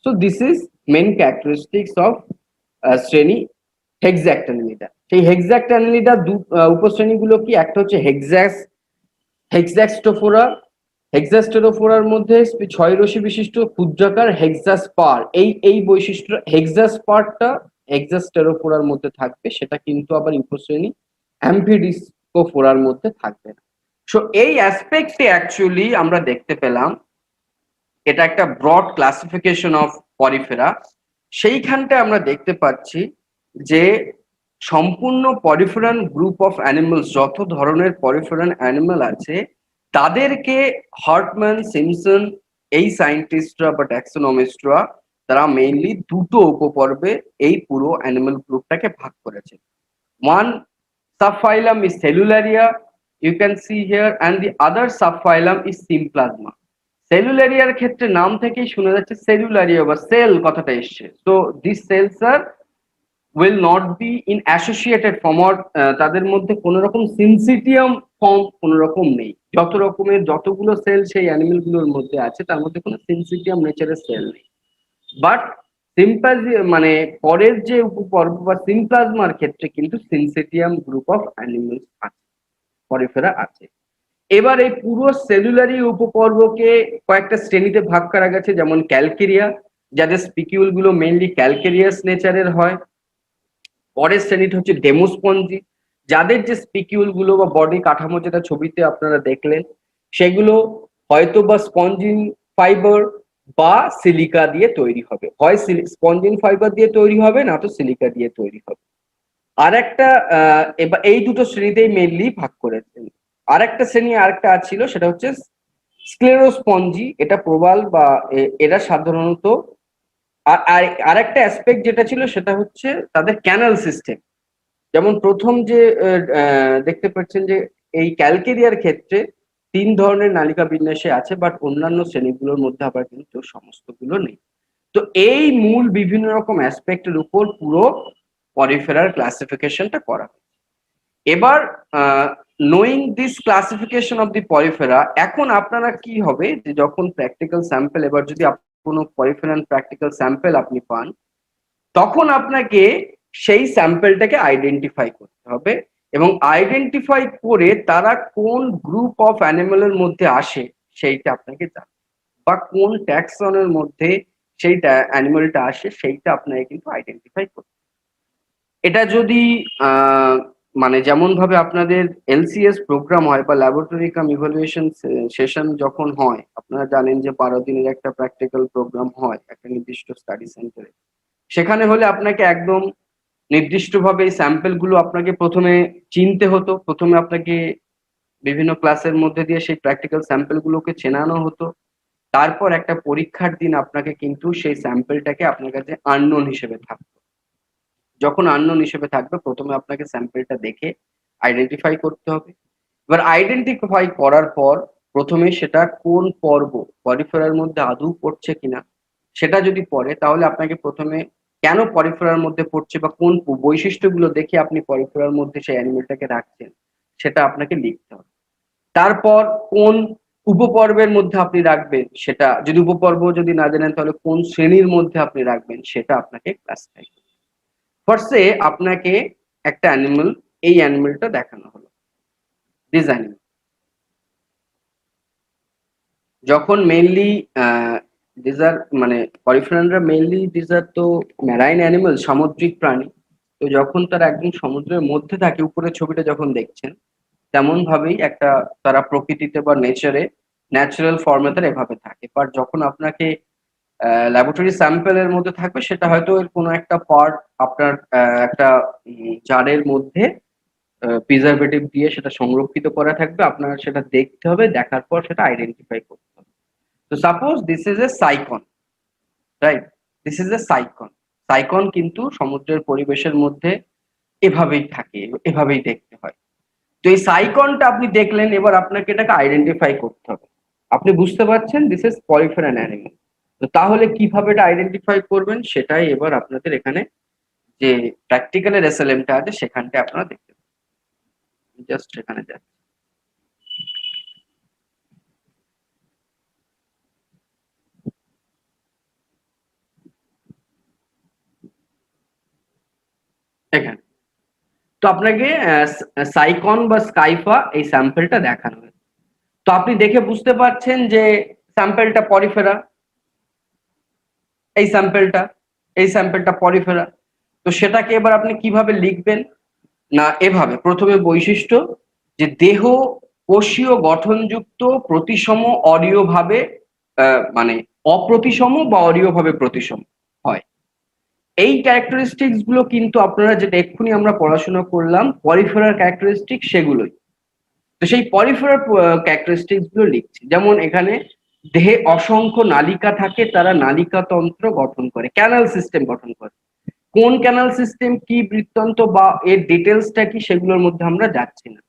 So this is main characteristics of শ্রেণী হেক্সাক্টেনিলিডা। সেই হেক্সাক্টেনিলিডার উপশ্রেণীগুলো কি? একটা হচ্ছে হেক্সাস্টোফোরা। হেক্সাস্টেরোফোরার মধ্যে 6 রশ্মি বিশিষ্ট ক্ষুদ্রাকার হেক্সাস্পার, এই বৈশিষ্ট্য হেক্সাস্পারটা হেক্সাস্টেরোফোরার মধ্যে থাকবে, সেটা কিন্তু আবার উপশ্রেণী অ্যাম্ফিডিস্কোফোরার মধ্যে থাকবে না। সো এই অ্যাসপেক্টে অ্যাকচুয়ালি আমরা দেখতে পেলাম এটা একটা ব্রড ক্লাসিফিকেশন অফ পরিফেরা। সেইখানটা আমরা দেখতে পাচ্ছি যে সম্পূর্ণ পরিফেরান গ্রুপ অফ অ্যানিমালস, যত ধরনের পরিফেরান অ্যানিমাল আছে তাদেরকে হার্টম্যান, সিমসন এই সায়েন্টিস্টরা বা ট্যাক্সোনমিস্টরা তারা মেইনলি দুটো উপপর্বে এই পুরো অ্যানিমাল গ্রুপটাকে ভাগ করেছে। One subphylum is Cellularia, you can see here, and the other subphylum is Symplasma. সেলুলারিয়ার ক্ষেত্রে নাম থেকেই শোনা যাচ্ছে সেলুলারিয়া বা সেল কথাটা এসছে। So this cells are will not be in associated form or তাদের মধ্যে কোনো রকম সিনসিটিয়াম ফর্ম কোনো রকম নেই। যতগুলো সেল সেই অ্যানিমেল গুলোর মধ্যে আছে তার মধ্যে কোনো সিনসিটিয়াম নেচারের সেল নেই। বাট মানে পরের যে উপপর্ব বা সিমপ্লাজমার ক্ষেত্রে কিন্তু সিনসিটিয়াম গ্রুপ অফ অ্যানিমেলস আছে, পরিফেরা আছে। এবার এই পুরো সেলুলারি উপপর্বকে কয়েকটা শ্রেণীতে ভাগ করা গেছে, যেমন ক্যালকেরিয়া, যাদের স্পিকিউল গুলো মেইনলি ক্যালকেরিয়াস নেচারের হয়। পরের শ্রেণীটা হচ্ছে ডেমোস্পঞ্জি, যাদের যে স্পিকিউল গুলো বা বডি কাঠামো যেটা ছবিতে আপনারা দেখলেন সেগুলো হয়তো বা স্পঞ্জিন ফাইবার বা সিলিকা দিয়ে তৈরি হবে, হয় স্পঞ্জিন ফাইবার দিয়ে তৈরি হবে না তো সিলিকা দিয়ে তৈরি হবে। আর একটা এবার এই দুটো শ্রেণীতেই মেইনলি ভাগ করেছেন। আর একটা শ্রেণী আরেকটা ছিল, সেটা হচ্ছে স্ক্লেরোস্পঞ্জি। এটা প্রবাল বা এরা সাধারণত আর আরেকটা অ্যাসপেক্ট যেটা ছিল সেটা হচ্ছে তাদের ক্যানাল সিস্টেম। যেমন প্রথম যে দেখতে পাচ্ছেন যে এই ক্যালকেরিয়ার ক্ষেত্রে 3 ধরনের নালিকা বিন্যাসে আছে, বাট অন্যান্য শ্রেণীগুলোর মধ্যে আবার কিন্তু সমস্তগুলো নেই। তো এই মূল বিভিন্ন রকম অ্যাসপেক্টের উপর পুরো পরিফেরার ক্লাসিফিকেশনটা করা হয়। এবার knowing this classification of the Porifera, এখন আপনারা কি হবে যে যখন প্র্যাকটিক্যাল স্যাম্পল, এবার যদি কোনো পরিফেরাল প্র্যাকটিক্যাল স্যাম্পল আপনি পান, তখন আপনাকে সেই স্যাম্পলটাকে আইডেন্টিফাই করতে হবে, এবং আইডেন্টিফাই করে তারা কোন গ্রুপ অফ অ্যানিমালের মধ্যে আসে সেইটা আপনাকে জানতে, বা কোন ট্যাক্সনের মধ্যে সেইটা অ্যানিমালটা আসে সেইটা আপনাকে কিন্তু আইডেন্টিফাই করতে। এটা যদি মানে যেমন ভাবে আপনাদের এলসিএস প্রোগ্রাম হয় বা ল্যাবরেটরি কাম ইভালুয়েশন সেশন যখন হয়, আপনারা জানেন যে 12 দিনের একটা প্র্যাকটিক্যাল প্রোগ্রাম হয় একটা নির্দিষ্ট স্টাডি সেন্টারে। সেখানে হলে আপনাকে একদম নির্দিষ্টভাবে এই স্যাম্পল গুলো আপনাকে প্রথমে চিনতে হতো, প্রথমে আপনাকে বিভিন্ন ক্লাসের মধ্যে দিয়ে সেই প্র্যাকটিক্যাল স্যাম্পল গুলোকে চেনানো হতো। তারপর একটা পরীক্ষার দিন আপনাকে কিন্তু সেই স্যাম্পলটাকে আপনার কাছে আননোন হিসেবে থাকতো। যখন আননোন হিসেবে থাকবে, প্রথমে আপনাকে স্যাম্পলটা দেখে আইডেন্টিফাই করতে হবে। এবার আইডেন্টিফাই করার পর প্রথমে সেটা কোন পর্ব পরিফেরার মধ্যে আদৌ পড়ছে কিনা, সেটা যদি পড়ে তাহলে আপনাকে প্রথমে কেন পরিফেরার মধ্যে পড়ছে বা কোন বৈশিষ্ট্যগুলো দেখে আপনি পরিফেরার মধ্যে সেই অ্যানিমেলটাকে রাখছেন সেটা আপনাকে লিখতে হবে। তারপর কোন উপপর্বের মধ্যে আপনি রাখবেন, সেটা যদি উপপর্ব যদি না জানেন তাহলে কোন শ্রেণীর মধ্যে আপনি রাখবেন সেটা আপনাকে ক্লাসিফাই করতে হবে। ফার্স্টে আপনাকে একটা অ্যানিমেল, এই অ্যানিমেলটা দেখানো হলো, দিস অ্যানিমেল। যখন মেইনলি দিস আর মানে পরিফেরানরা মেইনলি দিস আর তো ম্যারাইন অ্যানিমেল, সামুদ্রিক প্রাণী। তো যখন তারা একদম সমুদ্রের মধ্যে থাকে, উপরের ছবিটা যখন দেখছেন তেমন ভাবেই একটা তারা প্রকৃতিতে বা নেচারে ন্যাচারাল ফর্মে তারা এভাবে থাকে। বাট যখন আপনাকে ল্যাবরেটরি স্যাম্পলের মধ্যে থাকবে, সেটা হয়তো এর কোনো একটা পার্ট আপনার একটা জারের মধ্যে প্রিজারভেটিভ দিয়ে সেটা সংরক্ষিত করা থাকবে, আপনার সেটা দেখতে হবে, দেখার পর সেটা আইডেন্টিফাই করতে হবে। তো suppose this is a sycon, right? This is a sycon. Sycon কিন্তু সমুদ্রের পরিবেশের মধ্যে এভাবেই থাকে, এভাবেই দেখতে হয়। তো এই সাইকনটা আপনি দেখলেন, এবার আপনাকে এটাকে আইডেন্টিফাই করতে হবে। আপনি বুঝতে পারছেন দিস ইজ পরিফেরান অ্যানিমেল। তো তাহলে কিভাবে এটা আইডেন্টিফাই করবেন সেটাই এবার আপনাদের এখানে যে প্র্যাকটিক্যালের এসএলএমটা আছে সেখানটা আপনারা দেখতে পাবেন। জাস্ট এখানে যাচ্ছি। এখানে তো আপনাকে সাইকন বা স্কাইফা এই স্যাম্পলটা দেখানো হয়েছে। তো আপনি দেখে বুঝতে পারছেন যে স্যাম্পলটা পরিফেরা, এই স্যাম্পলটা, এই স্যাম্পলটা পরিফেরা। তো সেটাকে এবার আপনি কিভাবে লিখবেন না, এভাবে প্রথমে বৈশিষ্ট্য যে দেহ কোষীয় গঠনযুক্ত, প্রতিসম, অরীয়ভাবে মানে অপ্রতিসম বা অরীয়ভাবে প্রতিসম হয়। এই ক্যারেক্টারিস্টিক্স গুলো কিন্তু আপনারা যেটা এক্ষুনি আমরা পড়াশোনা করলাম পরিফেরার ক্যারেক্টারিস্টিক, সেগুলোই। তো সেই পরিফেরার ক্যারেক্টারিস্টিক্স গুলো লিখছি। যেমন এখানে দেহে অসংখ্য নালিকা থাকে, তারা নালিকা তন্ত্র গঠন করে, ক্যানাল সিস্টেম গঠন করে। কোন ক্যানাল সিস্টেম কি বৃত্তান্ত বা এর ডিটেলসটা কি সেগুলোর মধ্যে আমরা যাচ্ছি না।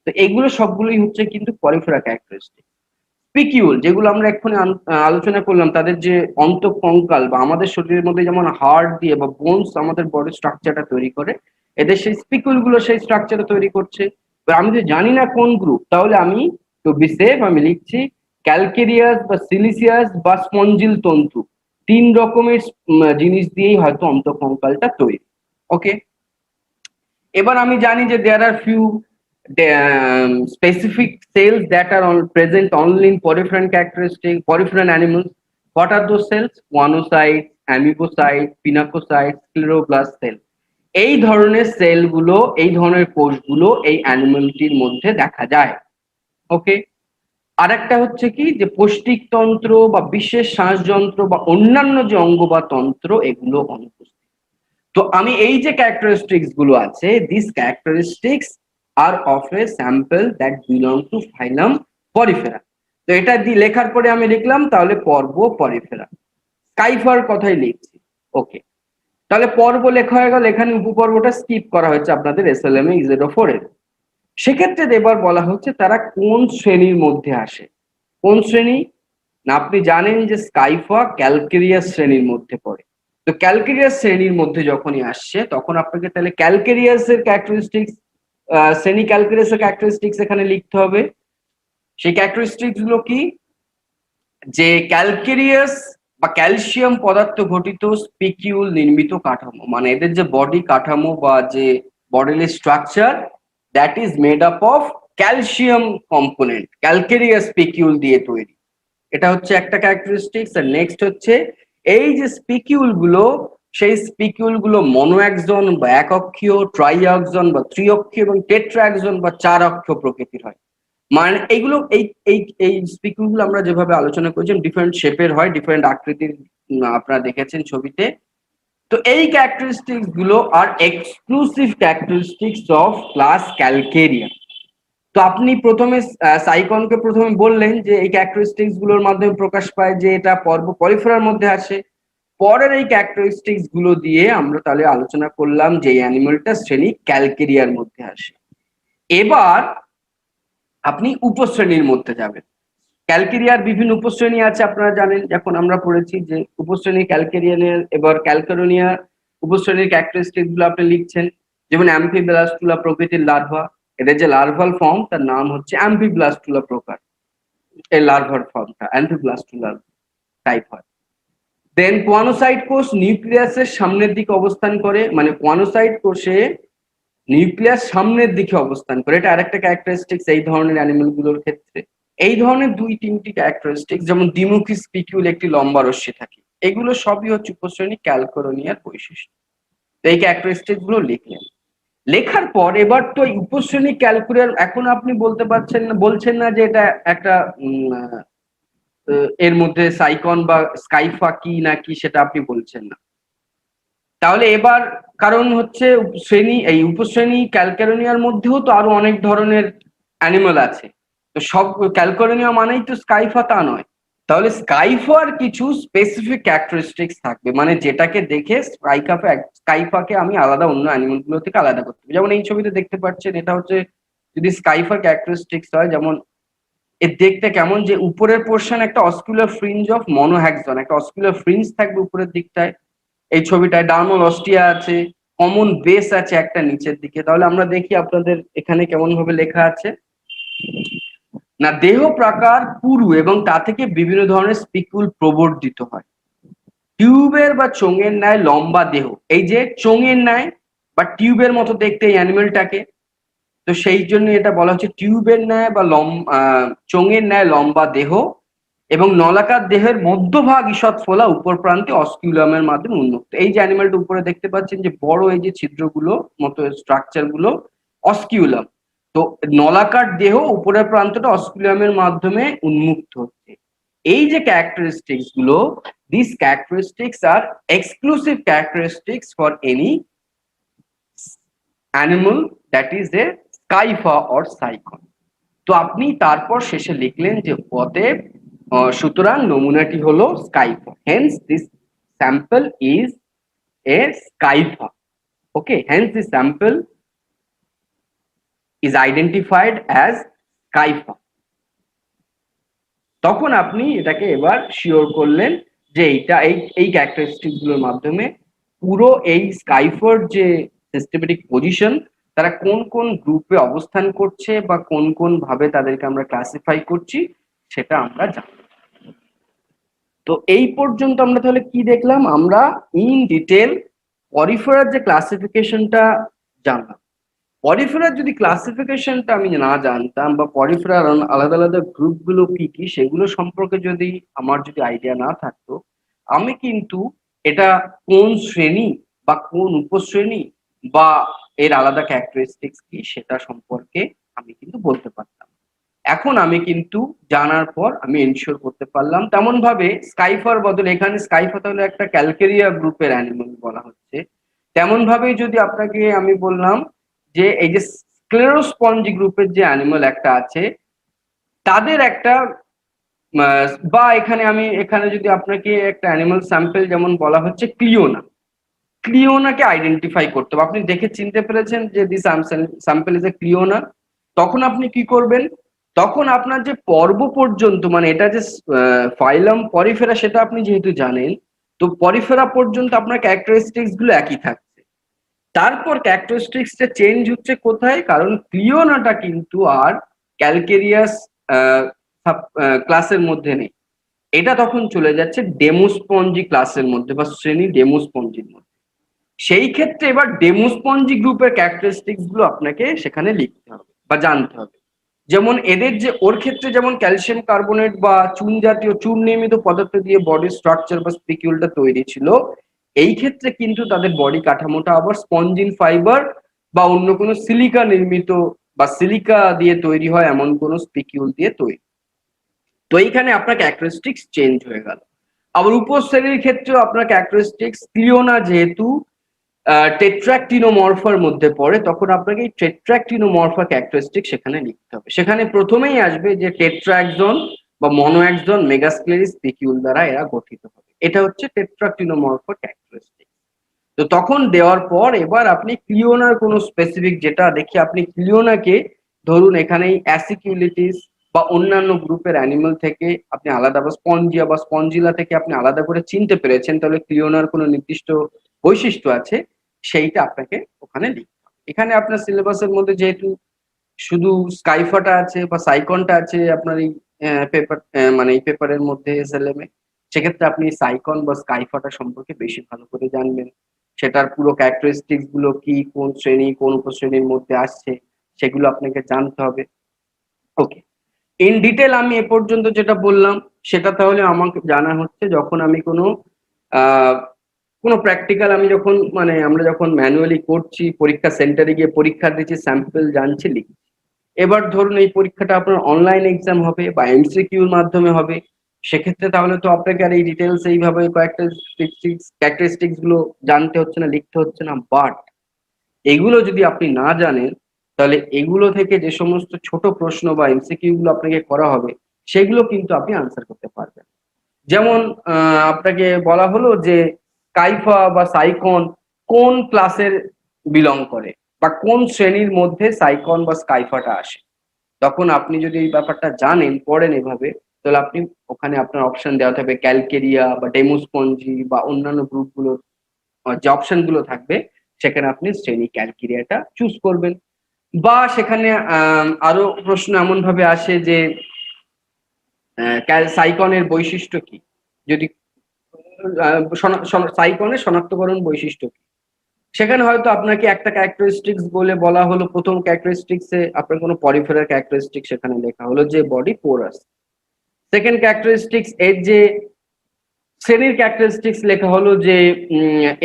তো এগুলো সবগুলোই হচ্ছে কিন্তু পরিফেরা ক্যারেক্টারিস্টিক। স্পিকিউল যেগুলো আমরা এক্ষুনি আলোচনা করলাম, তাদের যে অন্তঃকঙ্কাল বা আমাদের শরীরের মধ্যে যেমন হাড় দিয়ে বা বোনস আমাদের বডি স্ট্রাকচারটা তৈরি করে, এদের সেই স্পিকিউল গুলো সেই স্ট্রাকচারটা তৈরি করছে। এবার আমি যদি জানি না কোন গ্রুপ, তাহলে আমি টু বি সেফ আমি লিখছি ক্যালকেরিয়াস বা সিলিসিয়াস বা স্পঞ্জিল তন্তু, 3 রকমের জিনিস দিয়েই হয়তো অন্তঃকঙ্কালটা তৈরি। ওকে, এবার আমি জানি যে there R few specific cells that are present only in poriferan animals. What are those cells? Monocytes, amoebocytes, pinacocytes, scleroblast cell. এই ধরনের সেলগুলো, এই ধরনের কোষগুলো এই অ্যানিমালটির মধ্যে দেখা যায়। ওকে, আরেকটা হচ্ছে কি যে পৌষ্টিকতন্ত্র বা বিশেষ শ্বাসযন্ত্র বা অন্যান্য যে অঙ্গ বা তন্ত্র, এগুলো অনুপস্থিত। তো আমি এই যে ক্যারেক্টারিস্টিক্স গুলো আছে, this characteristics are of a sample that belong to phylum Porifera. তো এটা লেখার পরে আমি লিখলাম তাহলে পর্ব পরিফেরা। স্কাইফার কথাই লিখছি। ওকে, তাহলে পর্ব লেখা হয়ে গেল, এখানে উপপর্বটা স্কিপ করা হয়েছে আপনাদের এসএলএম এ EZ04 এর। সেক্ষেত্রে এবার বলা হচ্ছে তারা কোন শ্রেণীর মধ্যে আসে। কোন শ্রেণী না, আপনি জানেন যে স্কাইফা ক্যালকেরিয়াস শ্রেণীর মধ্যে পড়ে। তো ক্যালকেরিয়াস শ্রেণীর মধ্যে যখনই আসছে তখন আপনাকে তাহলে ক্যালকেরিয়াস এর ক্যারেক্টারিস্টিক্স, শ্রেণী ক্যালকেরিয়াস এর ক্যারেক্টারিস্টিক্স এখানে লিখতে হবে। সেই ক্যারেক্টারিস্টিক্স গুলো কি, যে ক্যালকেরিয়াস বা ক্যালসিয়াম পদার্থ গঠিত স্পিকিউল নির্মিত কাঠামো, মানে এদের যে বডি কাঠামো বা যে bodily structure, that is made up of calcium component, calcareous spicule দিয়ে তৈরি। এটা হচ্ছে একটা ক্যারেক্টারিস্টিক্স। আর নেক্সট হচ্ছে এই যে স্পিকিউল গুলো, সেই স্পিকিউল গুলো মনোএক্সন বা একক্ষীয়, ট্রাইঅক্সন বা ত্রিঅক্ষীয় এবং টেট্রাএক্সন বা চার অক্ষীয় প্রকৃতির হয়। মানে এইগুলো এই এই এই স্পিকিউল গুলো আমরা যেভাবে আলোচনা করেছি ডিফারেন্ট শেপের হয়, ডিফারেন্ট আকৃতির, আপনারা দেখেছেন ছবিতে। তো এই ক্যারেক্টারিস্টিক্স গুলো are exclusive characteristics of class Calcarea. তো আপনি প্রথমে সাইকনকে প্রথমে বললেন যে এই ক্যারেক্টারিস্টিক্স গুলোর মাধ্যমে প্রকাশ পায় যে এটা পর্ব পলিফেরার মধ্যে আসে। পরের এই ক্যারেক্টারিস্টিক্স গুলো দিয়ে আমরা তাহলে আলোচনা করলাম যে এই অ্যানিমালটা শ্রেণী ক্যালকেরিয়ার মধ্যে আসে। এবার আপনি উপশ্রেণীর মধ্যে যাবেন। ক্যালকেরিয়ার বিভিন্ন উপশ্রেণী আছে, আপনারা জানেন, এখন আমরা পড়েছি যে উপশ্রেণী ক্যালকেরিয়ানের। এবার ক্যালকেরোনিয়া উপশ্রেণীর ক্যারেক্টারিস্টিক গুলো আপনি লিখছেন, যেমন অ্যাম্ফিব্লাস্টুলা প্রকৃতির লার্ভা। এদের যে লার্ভাল ফর্ম তার নাম হচ্ছে অ্যাম্ফিব্লাস্টুলা প্রকার। এই লার্ভার ফর্মটা অ্যাম্ফিব্লাস্টুলা টাইপ হয়। দেন কোয়ানোসাইট কোষ নিউক্লিয়াসের সামনের দিকে অবস্থান করে, মানে কোয়ানোসাইট কোষে নিউক্লিয়াস সামনের দিকে অবস্থান করে। এটা আরেকটা ক্যারেক্টারিস্টিক্স এই ধরনের অ্যানিমেল গুলোর ক্ষেত্রে। এই ধরনের দুই তিনটি ক্যারেক্টারিস্টিক্স, যেমন দ্বিমুখী স্পিকিউল একটি লম্বা রশ্মি থাকে, এগুলো সবই হচ্ছে উপশ্রেণী ক্যালকেরোনিয়ার বৈশিষ্ট্য। তো এই ক্যারেক্টারিস্টিক্স গুলো লিখলেন। লেখার পর এবার তো এই উপশ্রেণী ক্যালকুলিয়ার, এখন আপনি বলতে পারছেন না, বলছেন না যে এটা একটা এর মধ্যে সাইকন বা স্কাইফা কি না কি সেটা আপনি বলছেন না। তাহলে এবার কারণ হচ্ছে শ্রেণী, এই উপশ্রেণী ক্যালকেরোনিয়ার মধ্যেও তো আরো অনেক ধরনের অ্যানিমাল আছে। তো সব ক্যালকেরোনিয়া মানেই তো স্কাইফা তা নয়। তাহলে স্কাইফার কিছু স্পেসিফিক ক্যারেক্টারিস্টিক্স থাকবে, মানে যেটাকে দেখে স্কাইফাকে আমি আলাদা অন্য অ্যানিমাল গুলো থেকে আলাদা করতে হবে। যেমন এই ছবিতে দেখতে পাচ্ছেন, এটা হচ্ছে যদি স্কাইফার ক্যারেক্টারিস্টিক্স হয়, যেমন এর দেখতে কেমন, যে উপরের পোর্শন একটা অস্কুলার ফ্রিঞ্জ অফ মনোহ্যাক্সন, একটা অস্কুলার ফ্রিঞ্জ থাকবে উপরের দিকটায়। এই ছবিটায় ডার্মাল অস্টিয়া আছে, কমন বেস আছে একটা নিচের দিকে। তাহলে আমরা দেখি আপনাদের এখানে কেমন ভাবে লেখা আছে না, দেহ প্রাকার পুরু এবং তা থেকে বিভিন্ন ধরনের স্পিকুল প্রবর্ধিত হয়। টিউবের বা চোঙের ন্যায় লম্বা দেহ, এই যে চোঙের ন্যায় বা টিউবের মতো দেখতে এই অ্যানিমেলটাকে, তো সেই জন্য এটা বলা হচ্ছে টিউবের ন্যায় বা চোঙের ন্যায় লম্বা দেহ এবং নলাকার দেহের মধ্যভাগ ঈষৎ ফোলা, উপর প্রান্তে অস্কিউলামের মাধ্যমে উন্মুক্ত। এই যে অ্যানিমালটা উপরে দেখতে পাচ্ছেন যে বড় এই যে ছিদ্রগুলো মতো স্ট্রাকচার গুলো অস্কিউলাম। তো নলাকার দেহ উপরের প্রান্তটা অস্কিউলামের মাধ্যমে উন্মুক্ত হচ্ছে। এই যে ক্যারেক্টারিস্টিক্স গুলো, this characteristics are exclusive characteristics for any animal that is a Scypha or Sycon. তো আপনি তারপর শেষে লিখলেন যে অতএব সুতরাং নমুনাটি হলো Scypha, hence this sample is a Scypha. Okay, hence this sample is identified as Scypha. তখন আপনি এটাকে এবার শিওর করলেন যে এইটা এই ক্যারেক্টারিস্টিক গুলোর মাধ্যমে পুরো এই স্কাইফার যে সিস্টেমেটিক পজিশন, তারা কোন কোন গ্রুপে অবস্থান করছে বা কোন কোন ভাবে তাদেরকে আমরা ক্লাসিফাই করছি সেটা আমরা জানি। তো এই পর্যন্ত আমরা তাহলে কি দেখলাম, আমরা ইন ডিটেল পরিফেরার যে ক্লাসিফিকেশনটা জানলাম। পরিফেরার যদি ক্লাসিফিকেশনটা আমি না জানতাম বা পরিফেরার আলাদা আলাদা গ্রুপগুলো কি কি সেগুলো সম্পর্কে যদি আমার যদি আইডিয়া না থাকতো, আমি কিন্তু এটা কোন শ্রেণী বা কোন উপশ্রেণী বা এর আলাদা ক্যারেক্টারিস্টিক্স কি সেটা সম্পর্কে আমি কিন্তু বলতে পারতাম। এখন আমি কিন্তু জানার পর আমি এনশিওর করতে পারলাম। তেমন ভাবে স্কাইফার বদলে এখানে স্কাইফা তাহলে একটা ক্যালকেরিয়া গ্রুপের অ্যানিমাল বলা হচ্ছে, তেমন ভাবে যদি আপনাকে আমি বললাম যে এই যে স্ক্লেরোস্পঞ্জি গ্রুপের যে অ্যানিমাল একটা আছে, তাদের একটা বা এখানে যদি আপনাকে একটা অ্যানিমাল স্যাম্পল যেমন বলা হচ্ছে ক্লিওনাকে আইডেন্টিফাই করতে হবে, আপনি দেখে চিনতে পেরেছেন যে দিস স্যাম্পল ইজ এ ক্লিওনা, তখন আপনি কি করবেন? তখন আপনার যে পর্ব পর্যন্ত, মানে এটা যে ফাইলাম পরিফেরা সেটা আপনি যেহেতু জানেন, তো পরিফেরা পর্যন্ত আপনার ক্যারেক্টারিস্টিক্স গুলো একই থাকছে। তারপর ক্যারেক্টারিস্টিক্সটা চেঞ্জ হচ্ছে কোথায়? কারণ ক্লিওনাটা কিন্তু আর ক্যালকেরিয়াস ক্লাসের মধ্যে নেই, এটা তখন চলে যাচ্ছে ডেমোস্পঞ্জি ক্লাসের মধ্যে বা শ্রেণী ডেমোস্পঞ্জির মধ্যে। সেই ক্ষেত্রে এবার ডেমোস্পঞ্জি গ্রুপের ক্যারেক্টারিস্টিক্স গুলো আপনাকে সেখানে লিখতে হবে বা জানতে হবে। যেমন এদের যে ওর ক্ষেত্রে যেমন ক্যালসিয়াম কার্বনেট বা চুন জাতীয় চুন নির্মিত পদার্থ দিয়ে বডি স্ট্রাকচার বা স্পিকিউলটা তৈরি ছিল, এই ক্ষেত্রে কিন্তু তাদের বডি কাঠামোটা আবার স্পঞ্জিন ফাইবার বা অন্য কোনো সিলিকা নির্মিত বা সিলিকা দিয়ে তৈরি হয় এমন কোনো স্পিকিউল দিয়ে তৈরি। তো এইখানে আপনার ক্যারেক্টারিস্টিক্স চেঞ্জ হয়ে গেল। আবার উপশ্রেণীর ক্ষেত্রেও আপনার ক্যারেক্টারিস্টিক্স ক্লিওনা যেহেতু টেট্রাক্টিনোমরফার মধ্যে পড়ে, তখন আপনাকে এই টেট্রাক্টিনোমরফা ক্যারেক্টারিস্টিক সেখানে লিখতে হবে। সেখানে প্রথমেই আসবে যে টেট্রাএক্সন বা মনোএক্সন মেগাস্ক্লেরিস স্পিকিউল দ্বারা এরা গঠিত হবে, এটা হচ্ছে টেট্রাক্টিনোমরফা ক্যারেক্টারিস্টিক। তো তখন দেওয়ার পর এবার আপনি ক্লিওনার কোনো স্পেসিফিক যেটা দেখি, আপনি ক্লিওনাকে ধরুন এখানেই অ্যাসিকিউলিটিস বা অন্যান্য গ্রুপের অ্যানিমাল থেকে আপনি আলাদা, বা স্পঞ্জিয়া বা স্পঞ্জিলা থেকে আপনি আলাদা করে চিনতে পেরেছেন, তাহলে ক্লিওনার কোনো নির্দিষ্ট বৈশিষ্ট্য আছে, সেইটা আপনাকে ওখানে লিখতে হবে। এখানে আপনার সিলেবাসের মধ্যে যেহেতু শুধু স্কাইফাটা আছে বা সাইকনটা আছে আপনার এই পেপার, মানে এই পেপারের মধ্যে এসএলএম এ, সেক্ষেত্রে আপনি সাইকন বা স্কাইফাটা সম্পর্কে বেশি ভালো করে জানবেন, সেটার পুরো ক্যারেক্টারিস্টিক্স গুলো কি, কোন শ্রেণী কোন উপশ্রেণীর মধ্যে আসছে, সেগুলো আপনাকে জানতে হবে। ওকে, ইন ডিটেল আমি এ পর্যন্ত যেটা বললাম সেটা তাহলে আমাকে জানা হচ্ছে যখন আমি আহ কোনো প্র্যাকটিক্যাল আমি যখন, মানে আমরা যখন ম্যানুয়ালি করছি, পরীক্ষা সেন্টারে গিয়ে পরীক্ষা দিচ্ছি, স্যাম্পল জানছি, লিখছি। এবার ধরুন এই পরীক্ষাটা আপনার অনলাইন এক্সাম হবে বা এমসিকিউর মাধ্যমে হবে, সেক্ষেত্রে তাহলে তো আপনাকে আর এই ডিটেলস এইভাবে কয়েকটা ক্যারেক্টারিস্টিক্স গুলো জানতে হচ্ছে না, লিখতে হচ্ছে না। বাট এগুলো যদি আপনি না জানেন, তাহলে এগুলো থেকে যে সমস্ত ছোট প্রশ্ন বা এমসিকিউ গুলো আপনাকে করা হবে, সেগুলো কিন্তু আপনি আনসার করতে পারবেন। যেমন আপনাকে বলা হলো যে কাইফা বা সাইকন কোন ক্লাসের বিলং করে বা কোন শ্রেণীর মধ্যে সাইকন বা স্কাইফাটা আসে, তখন আপনি যদি এই ব্যাপারটা জানেন, পড়েন এভাবে, তাহলে আপনি ওখানে আপনার অপশন দেওয়া থাকবে ক্যালকেরিয়া বা ডেমোস্পঞ্জি বা অন্যান্য গ্রুপগুলোর যে অপশন গুলো থাকবে, সেখানে আপনি শ্রেণী ক্যালকেরিয়াটা চুজ করবেন। বা সেখানে আরো প্রশ্ন এমন ভাবে আসে যে সাইকনের বৈশিষ্ট্য কি, যদি সাইকনের শনাক্তকরণ বৈশিষ্ট্য কি, সেখানে হয়তো আপনাকে একটা ক্যারেক্টারিস্টিক্স বলে বলা হলো, প্রথম ক্যারেক্টারিস্টিক্সে আপনার কোনো পরিফেরার ক্যারেক্টারিস্টিক সেখানে লেখা হলো যে বডি পোরাস। সেকেন্ড ক্যারেক্টারিস্টিক্স এর যে শ্রেণীর ক্যারেক্টারিস্টিক্স লেখা হলো যে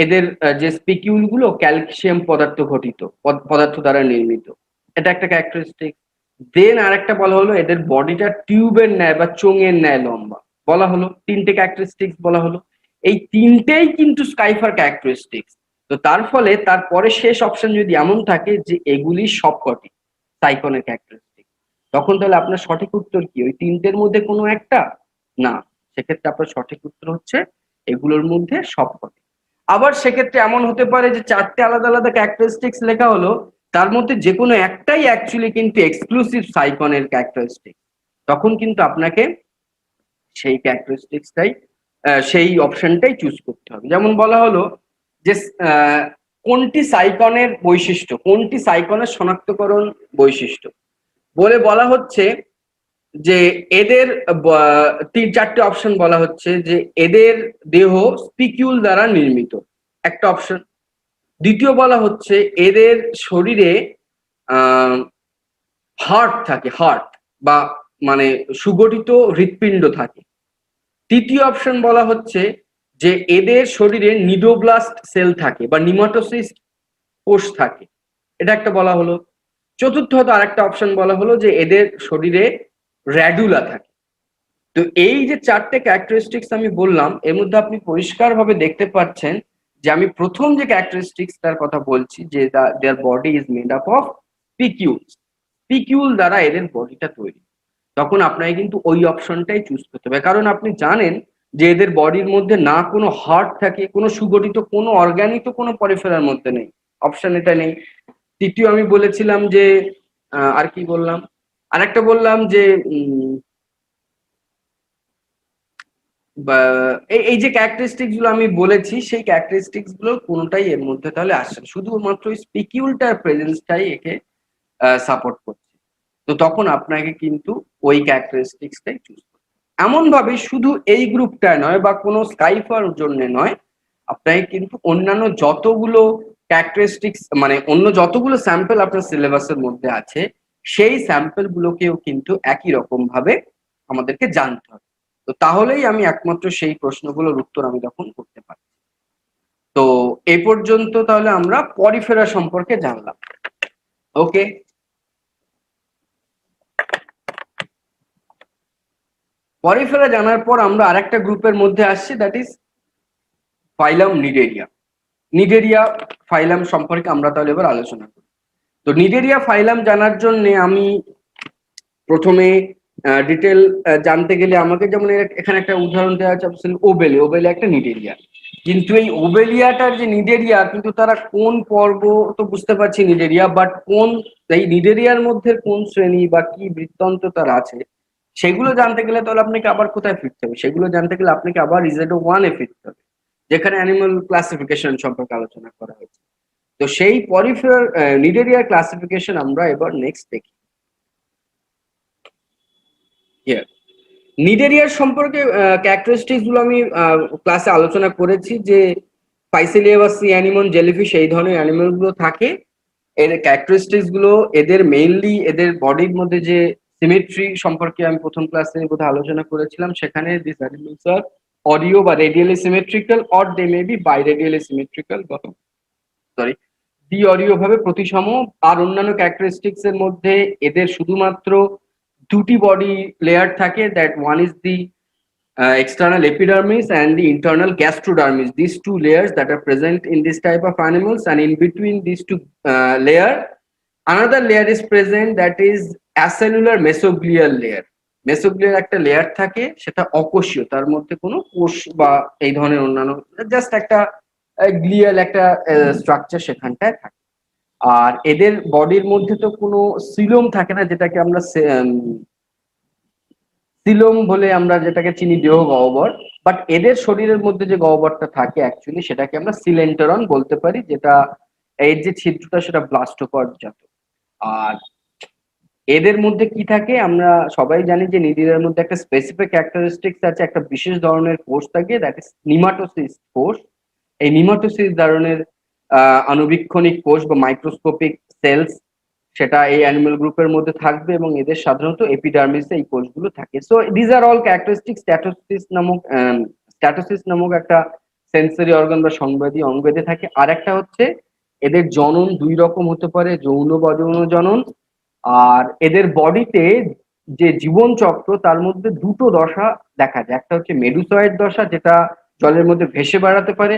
এদের যে স্পিকিউল গুলো ক্যালসিয়াম পদার্থ দ্বারা নির্মিত, এটা একটা ক্যারেক্টারিস্টিক। দেন আরেকটা বলা হলো এদের বডিটা টিউবের ন্যায় বা চোঙের ন্যায় লম্বা, বলা হলো তিনটে ক্যারেক্টারিস্টিক্স বলা হলো। এই তিনটেই কিন্তু স্কাইফার ক্যারেক্টারিস্টিক্স। তো তার ফলে তারপরে শেষ অপশন যদি এমন থাকে যে এগুলি সবকটি সাইকনের ক্যারেক্টারিস্টিক, তখন তাহলে আপনার সঠিক উত্তর কি ওই তিনটের মধ্যে কোনো একটা? না, সেক্ষেত্রে আপনার সঠিক উত্তর হচ্ছে এগুলোর মধ্যে সবকটি। আবার সেক্ষেত্রে এমন হতে পারে যে চারটে আলাদা আলাদা ক্যারেক্টারিস্টিক্স লেখা হলো, তার মধ্যে যে কোনো একটাই অ্যাকচুয়ালি কিন্তু এক্সক্লুসিভ সাইকনের ক্যারেক্টারিস্টিক, তখন কিন্তু আপনাকে সেই ক্যারেক্টারিস্টিক্সটাই সেই অপশনটাই চুজ করতে হবে। যেমন বলা হলো যে কোনটি সাইকনের বৈশিষ্ট্য, কোনটি সাইকনের শনাক্তকরণ বৈশিষ্ট্য বলে বলা হচ্ছে যে এদের তিন চারটে অপশন বলা হচ্ছে যে এদের দেহ স্পিকিউল দ্বারা নির্মিত, একটা অপশন। দ্বিতীয় বলা হচ্ছে এদের শরীরে হার্ট থাকে, হার্ট বা মানে সুগঠিত হৃৎপিণ্ড থাকে। তৃতীয় অপশন বলা হচ্ছে যে এদের শরীরে নিডোব্লাস্ট সেল থাকে বা নিমাটোসিস্ট কোষ থাকে, এটা একটা বলা হলো। চতুর্থত আরেকটা অপশন বলা হলো যে এদের শরীরে র্যাডুলা থাকে। তো এই যে চারটে ক্যারেক্টারিস্টিক্স আমি বললাম, এর মধ্যে আপনি পরিষ্কারভাবে দেখতে পাচ্ছেন যে আমি প্রথম যে ক্যারেক্টারিস্টিক্সটার কথা বলছি যে দেয়ার body is made up of spicule দ্বারা এদের বডিটা তৈরি। তখন আপনাকে কিন্তু ওই অপশনটাই চুজ করতে হবে, কারণ আপনি জানেন যে এদের বডির মধ্যে না কোনো হার্ট থাকে, কোনো সুগঠিত কোনো অর্গানই তো কোনো পরিফেরার মধ্যে নেই, অপশন এটা নেই। তৃতীয় আমি বলেছিলাম যে আর কি বললাম, আরেকটা বললাম যে বা এই যে ক্যারেক্টারিস্টিক্স গুলো আমি বলেছি, সেই ক্যারেক্টারিস্টিক্স গুলো কোনোটাই এর মধ্যে তাহলে আসছে না, শুধুমাত্র স্পিকিউলটার প্রেজেন্সটাই একে সাপোর্ট করছে। তো তখন আপনাকে কিন্তু ওই ক্যারেক্টারিস্টিক্সটাই চুজ করতে হবে। এমন ভাবে শুধু এই গ্রুপটা নয় বা কোনো স্কাইফার জন্য নয়, আপনাকে কিন্তু অন্যান্য যতগুলো ক্যারেক্টারিস্টিক্স মানে অন্য যতগুলো স্যাম্পল আপনার সিলেবাসের মধ্যে আছে, সেই স্যাম্পল গুলোকেও কিন্তু একই রকম ভাবে আমাদেরকে জানতে হবে। তো তাহলেই আমি একমাত্র সেই প্রশ্নগুলোর উত্তর আমি তখন করতে পারি। তো এই পর্যন্ত তাহলে আমরা পরিফেরা সম্পর্কে জানলাম। ওকে, পরিফেরা জানার পর আমরা আরেকটা গ্রুপের মধ্যে আসছি, দ্যাট ইজ ফাইলাম নিডেরিয়া। নিডেরিয়া ফাইলাম সম্পর্কে আমরা তাহলে এবার আলোচনা করি। তো নিডেরিয়া ফাইলাম জানার জন্য আমি প্রথমে ডিটেল জানতে গেলে আমাকে, যেমন এখানে একটা উদাহরণ দেওয়া আছে ওবেলে, ওবেলে একটা নিডেরিয়া। কিন্তু এই ওবেলিয়াটার যে নিডেরিয়া, কিন্তু তারা কোন পর্ব তো বুঝতে পারছি নিডেরিয়া, বাট কোন এই নিডেরিয়ার মধ্যে কোন শ্রেণী বা কি বৃত্তান্ত তার আছে, সেগুলো জানতে গেলে তাহলে আপনাকে আবার কোথায় ফিরতে হবে? সেগুলো জানতে গেলে আপনাকে আবার ইজেডও 1 এ ফিরতে হবে, যেখানে অ্যানিমাল ক্লাসিফিকেশন সম্পর্কে আলোচনা করা হয়েছে। তো সেই পরিফেরার নিডেরিয়ার ক্লাসিফিকেশন আমরা এবার নেক্সট দেখি। নিডেরিয়ার সম্পর্কে ক্যারেক্টারিস্টিক্স গুলো আমি ক্লাসে আলোচনা করেছি যে ফাইসেলিয়া বা সি অ্যানিমন, জেলিফিশ, এই ধরনের অ্যানিমেল গুলো থাকে। এর ক্যারেক্টারিস্টিক্স গুলো এদের মেইনলি এদের বডির মধ্যে যে সিমেট্রি সম্পর্কে আমি প্রথম ক্লাসে বোধহয় আলোচনা করেছিলাম, সেখানে দিস অ্যানিমেলস আর অডিও বা radially symmetrical or they may be biradially symmetrical, sorry দ্বি অডিও ভাবে প্রতিসম। আর অন্যান্য ক্যারেক্টারিস্টিক্স এর মধ্যে এদের শুধুমাত্র দুটি বডি লেয়ার থাকে, that one is the external epidermis and the internal gastrodermis. These two layers that are present in this type of animals, and in between these two layer, another layer is present, that is acellular mesoglial layer. মেসোগ্লিয়ার একটা layer থাকে, সেটা অকোষীয়, তার মধ্যে কোনো কোষ বা এই ধরনের অন্যান্য জাস্ট একটা গ্লিয়াল একটা স্ট্রাকচার সেখানটায় থাকে। আর এদের বডির মধ্যে তো কোনো সিলোম থাকে না, যেটাকে আমরা সিলোম বলে আমরা যেটাকে চিনি দেহ গহ্বর, বাট এদের শরীরের মধ্যে যে গহ্বরটা থাকে অ্যাকচুয়ালি সেটাকে আমরা সিলেন্টেরন বলতে পারি, যেটা এর যে ছিদ্রটা সেটা ব্লাস্টোকর্ড জাত। আর এদের মধ্যে কি থাকে আমরা সবাই জানি যে নিডিলের মধ্যে একটা স্পেসিফিক ক্যারেক্টারিস্টিক্স আছে, একটা বিশেষ ধরনের কোষ থাকে, দ্যাট ইজ নিমাটোসিস কোষ। এই নিমাটোসিস ধরনের আণুবীক্ষণিক কোষ বা মাইক্রোস্কোপিক সেলস, সেটা এই অ্যানিমাল গ্রুপের মধ্যে থাকবে এবং এদের সাধারণত এপিডার্মিসে এই কোষগুলো থাকে। So these are all characteristic statocyst নামক একটা সেন্সরি অর্গান বা সংবেদী অঙ্গ এদের থাকে। আর একটা হচ্ছে এদের জনন দুই রকম হতে পারে, যৌন বা অযৌন জনন। আর এদের বডিতে যে জীবন চক্র, তার মধ্যে দুটো দশা দেখা যায়, একটা হচ্ছে মেডুসয়েড দশা, যেটা জলের মধ্যে ভেসে বেড়াতে পারে,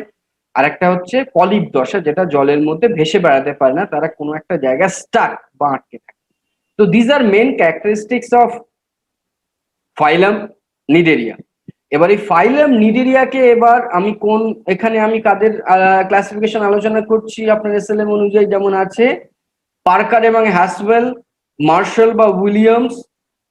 আর একটা হচ্ছে পলিপ দশা, যেটা জলের মধ্যে ভেসে বেড়াতে পারে না, তারা কোনো একটা জায়গায় স্টাক বা আটকে থাকে। তো these are main characteristics of phylum Cnidaria. এবার এই ফাইলাম নিডেরিয়াকে এবার আমি কোন, এখানে আমি কাদের ক্লাসিফিকেশন আলোচনা করছি আপনার এসএলএম অনুযায়ী, যেমন আছে পার্কার এবং হ্যাসওয়েল, মার্শাল বা উইলিয়ামস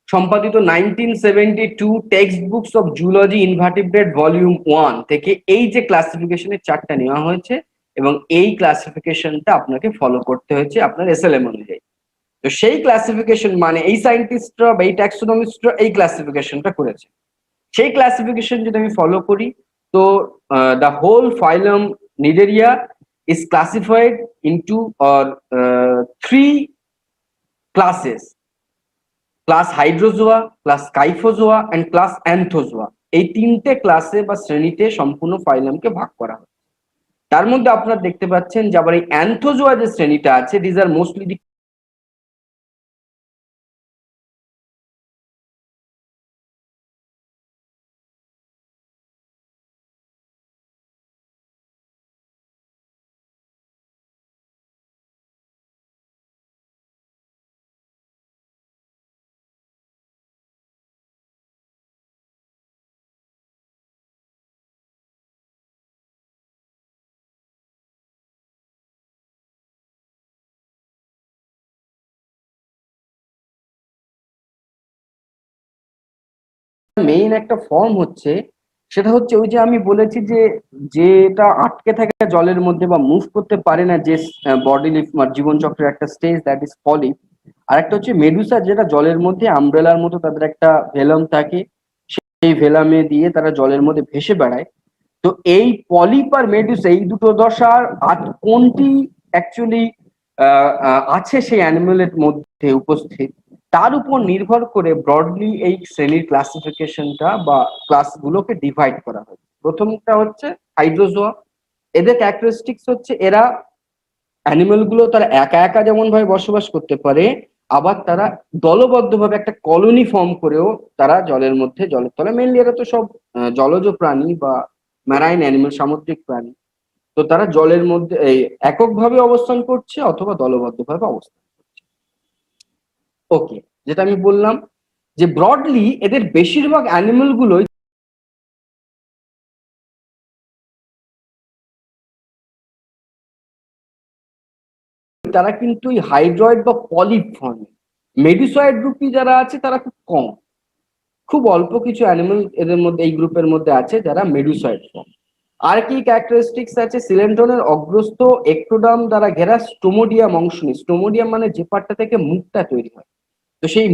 সম্পাদিত 1972 textbooks of zoology invertebrate volume 1 থেকে এই যে ক্লাসিফিকেশনের চার্টটা নেওয়া হয়েছে, এবং এই ক্লাসিফিকেশনটা আপনাকে ফলো করতে হয়েছে আপনার এসএলএম অনুযায়ী। তো সেই ক্লাসিফিকেশন মানে এই সায়েন্টিস্টরা বা এই ট্যাক্সোনমিস্টরা এই ক্লাসিফিকেশনটা করেছে, সেই ক্লাসিফিকেশন যদি আমি ফলো করি, তো the whole phylum Cnidaria is classified into or 3 classes: class Hydrozoa, class Scyphozoa and class Anthozoa. এই তিনটে ক্লাসে বা শ্রেণীতে সম্পূর্ণ ফাইলামকে ভাগ করা হয়। তার মধ্যে আপনারা দেখতে পাচ্ছেন যে আবার এই অ্যান্থোজোয়া যে শ্রেণীটা আছে, দিজ আর মোস্টলি মেইন একটা ফর্ম হচ্ছে, সেটা হচ্ছে ওই যে আমি বলেছি যে যেটা আটকে থাকে জলের মধ্যে বা মুভ করতে পারে না, যে বডি জীবনচক্রের একটা স্টেজ, দ্যাট ইজ পলিপ। আর একটা হচ্ছে মেডুসা, যেটা জলের মধ্যে আমব্রেলার মতো তাদের একটা ভেলাম থাকে, সেই ভেলামে দিয়ে তারা জলের মধ্যে ভেসে বেড়ায়। তো এই পলিপ আর মেডুসা, এই দুটো দশার কোনটি অ্যাকচুয়ালি আছে সেই অ্যানিমেলের মধ্যে উপস্থিত, তার উপর নির্ভর করে ব্রডলি এই শ্রেণীর ক্লাসিফিকেশনটা বা ক্লাসগুলোকে ডিভাইড করা হয়। প্রথমটা হচ্ছে হাইড্রোজোয়া। এদের ক্যারেক্টারিস্টিক্স হচ্ছে এরা অ্যানিমেল গুলো তারা একা একা যেমন ভাবে বসবাস করতে পারে, আবার তারা দলবদ্ধভাবে একটা কলোনি ফর্ম করেও তারা জলের মধ্যে, জলের তলে, মেনলি এরা তো সব জলজ প্রাণী বা ম্যারাইন অ্যানিমেল, সামুদ্রিক প্রাণী। তো তারা জলের মধ্যে এই এককভাবে অবস্থান করছে অথবা দলবদ্ধভাবে অবস্থান করছে। ওকে, যেটা আমি বললাম যে ব্রডলি এদের বেশিরভাগ অ্যানিমেল গুলোই তারা কিন্তু হাইড্রয়েড বা পলিপ ফর্মে। মেডুসয়েড রূপী যারা আছে তারা খুব কম, খুব অল্প কিছু অ্যানিমেল এদের মধ্যে, এই গ্রুপের মধ্যে আছে যারা মেডুসয়েড ফর্ম। আর কি ক্যারেক্টারিস্টিক্স আছে, সিলেন্ট্রনের অগ্রস্থ একটোডাম দ্বারা ঘেরা স্টোমোডিয়াম অংশ নেই। স্টোমোডিয়াম মানে যে পার্টটা থেকে মুখটা তৈরি হয়, তো সেই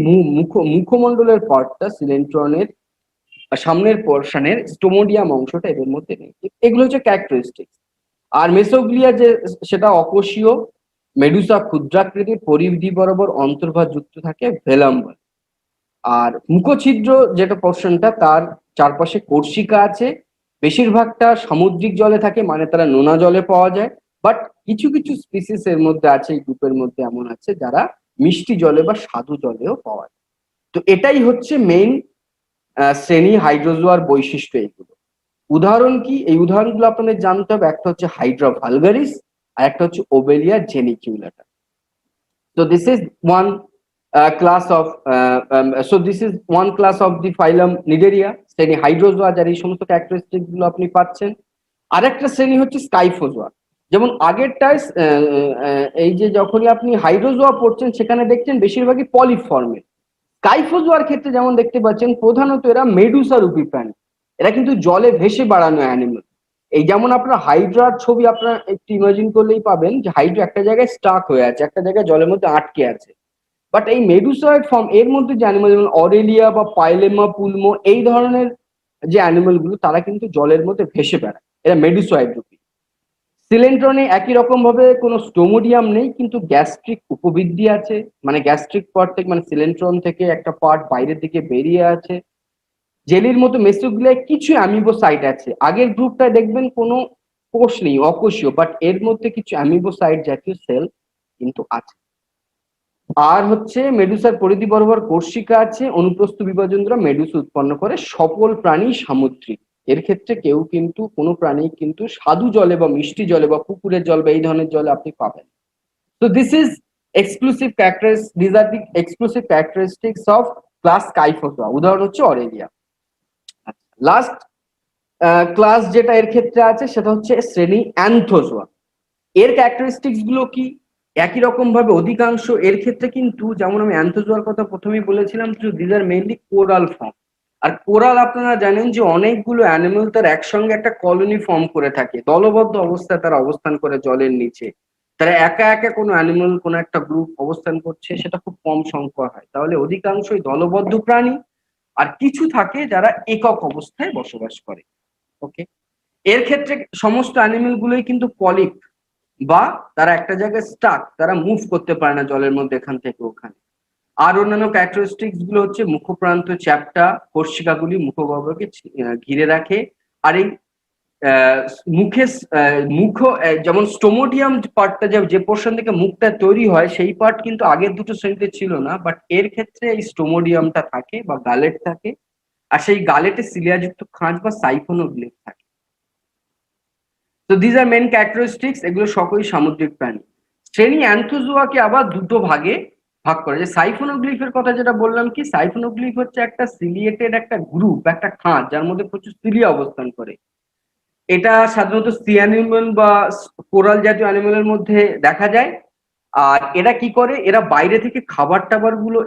মুখমণ্ডলের পার্টটা সিলেন্ট্রনের সামনের পোর্শনের স্টোমোডিয়াম অংশটা এদের মধ্যে নেই। এগুলো হচ্ছে ক্যারেক্টারিস্টিক্স। আর মেসোগ্লিয়া যে সেটা অকোষীয়, মেডুসা ক্ষুদ্রাকৃতির, পরিধি বরাবর অন্তর্ভাগ যুক্ত থাকে ভেলাম বলে। আর মুখছিদ্র যেটা পোর্শনটা, তার চারপাশে কর্ষিকা আছে। বেশিরভাগটা সামুদ্রিক জলে থাকে, মানে তারা নোনা জলে পাওয়া যায়। বাট কিছু কিছু স্পিসিস এর মধ্যে আছে, এই গ্রুপের মধ্যে এমন আছে যারা মিষ্টি জলে বা স্বাদু জলেও পাওয়া যায়। তো এটাই হচ্ছে মেইন শ্রেণী হাইড্রোজোয়ার বৈশিষ্ট্য এইগুলো। উদাহরণ কি, এই উদাহরণগুলো আপনাদের জানতে হবে। একটা হচ্ছে হাইড্রা ভালগারিস, আর একটা হচ্ছে ওবেলিয়া জেনিকিউলাটা। So this is one class of the phylum Nidaria, শ্রেণী হাইড্রোজোয়া, যার এই সমস্ত ক্যারেক্টারিস্টিক গুলো আপনি পাচ্ছেন। আরেকটা শ্রেণী হচ্ছে স্কাইফোজোয়া। যেমন আগেরটায় এই যে যখনই আপনি হাইড্রোজোয়া পড়ছেন সেখানে দেখছেন বেশিরভাগই পলিপ ফর্মের। স্কাইফোজোয়ার ক্ষেত্রে যেমন দেখতে পাচ্ছেন প্রধানত এরা মেডুসা রূপী প্রাণী, এরা কিন্তু জলে ভেসে বেড়ানো অ্যানিমেল। এই যেমন আপনার হাইড্রার ছবি আপনার একটু ইমাজিন করলেই পাবেন যে হাইড্রা একটা জায়গায় স্টাক হয়ে আছে, একটা জায়গায় জলের মধ্যে আটকে আছে। বাট এই মেডুসয়েড ফর্ম এর মধ্যে যে অ্যানিমেল, যেমন অরেলিয়া বা পাইলেমা পুলমো, এই ধরনের যে অ্যানিমেল গুলো, তারা কিন্তু জলের মধ্যে ভেসে বেড়ায়, এরা মেডুসয়েড রূপী। সিলেন্ট্রনে একই রকম ভাবে কোনো স্টোমোডিয়াম নেই, কিন্তু গ্যাস্ট্রিক উপবৃদ্ধি আছে, মানে গ্যাস্ট্রিক পার্ট থেকে, মানে সিলেন্ট্রন থেকে একটা পার্ট বাইরের দিকে বেরিয়ে আছে। জেলির মতো মেসোগ্লিয়ায় কিছু অ্যামিবোসাইট আছে। আগের গ্রুপটায় দেখবেন কোনো কোষ নেই, অকোষীয়, বাট এর মধ্যে কিছু অ্যামিবোসাইট জাতীয় সেল কিন্তু আছে। আর হচ্ছে মেডুসার পরিধি বরাবর কোর্সিকা আছে, অনুপ্রস্থ বিভাজন দ্বারা মেডুসা উৎপন্ন করে। সকল প্রাণী সামুদ্রিক, এর ক্ষেত্রে কেউ কিন্তু কোনো প্রাণী কিন্তু স্বাদু জলে বা মিষ্টি জলে বা পুকুরের জল বা এই ধরনের জলে আপনি পাবেন। So this is exclusive characters. These are the exclusive characteristics of class Scyphozoa. উদাহরণ হচ্ছে অরেলিয়া। লাস্ট ক্লাস যেটা এর ক্ষেত্রে আছে সেটা হচ্ছে শ্রেণী অ্যান্থোজোয়া। এর ক্যারেক্টারিস্টিক্স গুলো কি, একই রকম ভাবে অধিকাংশ এর ক্ষেত্রে কিন্তু, যেমন আমি অ্যান্থোজোয়ার কথা প্রথমেই বলেছিলাম, these are mainly coral form. আর কোরাল আপনারা জানেন যে অনেকগুলো অ্যানিমেল তার একসঙ্গে একটা কলোনি ফর্ম করে থাকে, দলবদ্ধ অবস্থায় তারা অবস্থান করে জলের নিচে। তারা একা একা কোনো অ্যানিমেল, কোনো একটা গ্রুপ অবস্থান করছে সেটা খুব কম সংখ্যা হয়, তাহলে অধিকাংশই দলবদ্ধ প্রাণী। আর কিছু থাকে যারা একক অবস্থায় বসবাস করে। ওকে, এর ক্ষেত্রে সমস্ত অ্যানিমেল গুলোই কিন্তু পলিপ, বা তারা একটা জায়গায় স্টাক, তারা মুভ করতে পারে না জলের মধ্যে এখান থেকে ওখানে। আর অন্যান্য ক্যারেক্টারিস্টিক্স গুলো হচ্ছে মুখপ্রান্ত চ্যাপ্টা, কোর্সিকাগুলি মুখগহ্বরকে ঘিরে রাখে। আর এই মুখে যেমন স্টোমোডিয়াম পার্টটা, যে পোর্শন থেকে মুখটা তৈরি হয়, সেই পার্ট কিন্তু আগের দুটো শ্রেণীতে ছিল না, বাট এর ক্ষেত্রে এই স্টোমোডিয়ামটা থাকে বা গালেট থাকে। আর সেই গালেটে সিলিয়াযুক্ত খাঁজ বা সাইফোনোগ্লিফ থাকে। তো দিজ আর মেন ক্যারেক্টারিস্টিক্স, এগুলো সকলই সামুদ্রিক প্রাণী। শ্রেণী অ্যান্থোজোয়াকে আবার দুটো ভাগে ভাগ করে। যে সাইফোনোগ্লিফের কথা যেটা বললাম, কি সাইফোনোগ্লিফ হচ্ছে একটা সিলিয়েটেড একটা গ্রুপ, একটা খাঁজ যার মধ্যে প্রচুর সিলিয়া অবস্থান করে। এটা সাধারণত সি অ্যানিমেল বা কোরাল জাতীয় অ্যানিমেলের মধ্যে দেখা যায়। আর এরা কি করে, এরা বাইরে থেকে খাবার টাবার গুলো,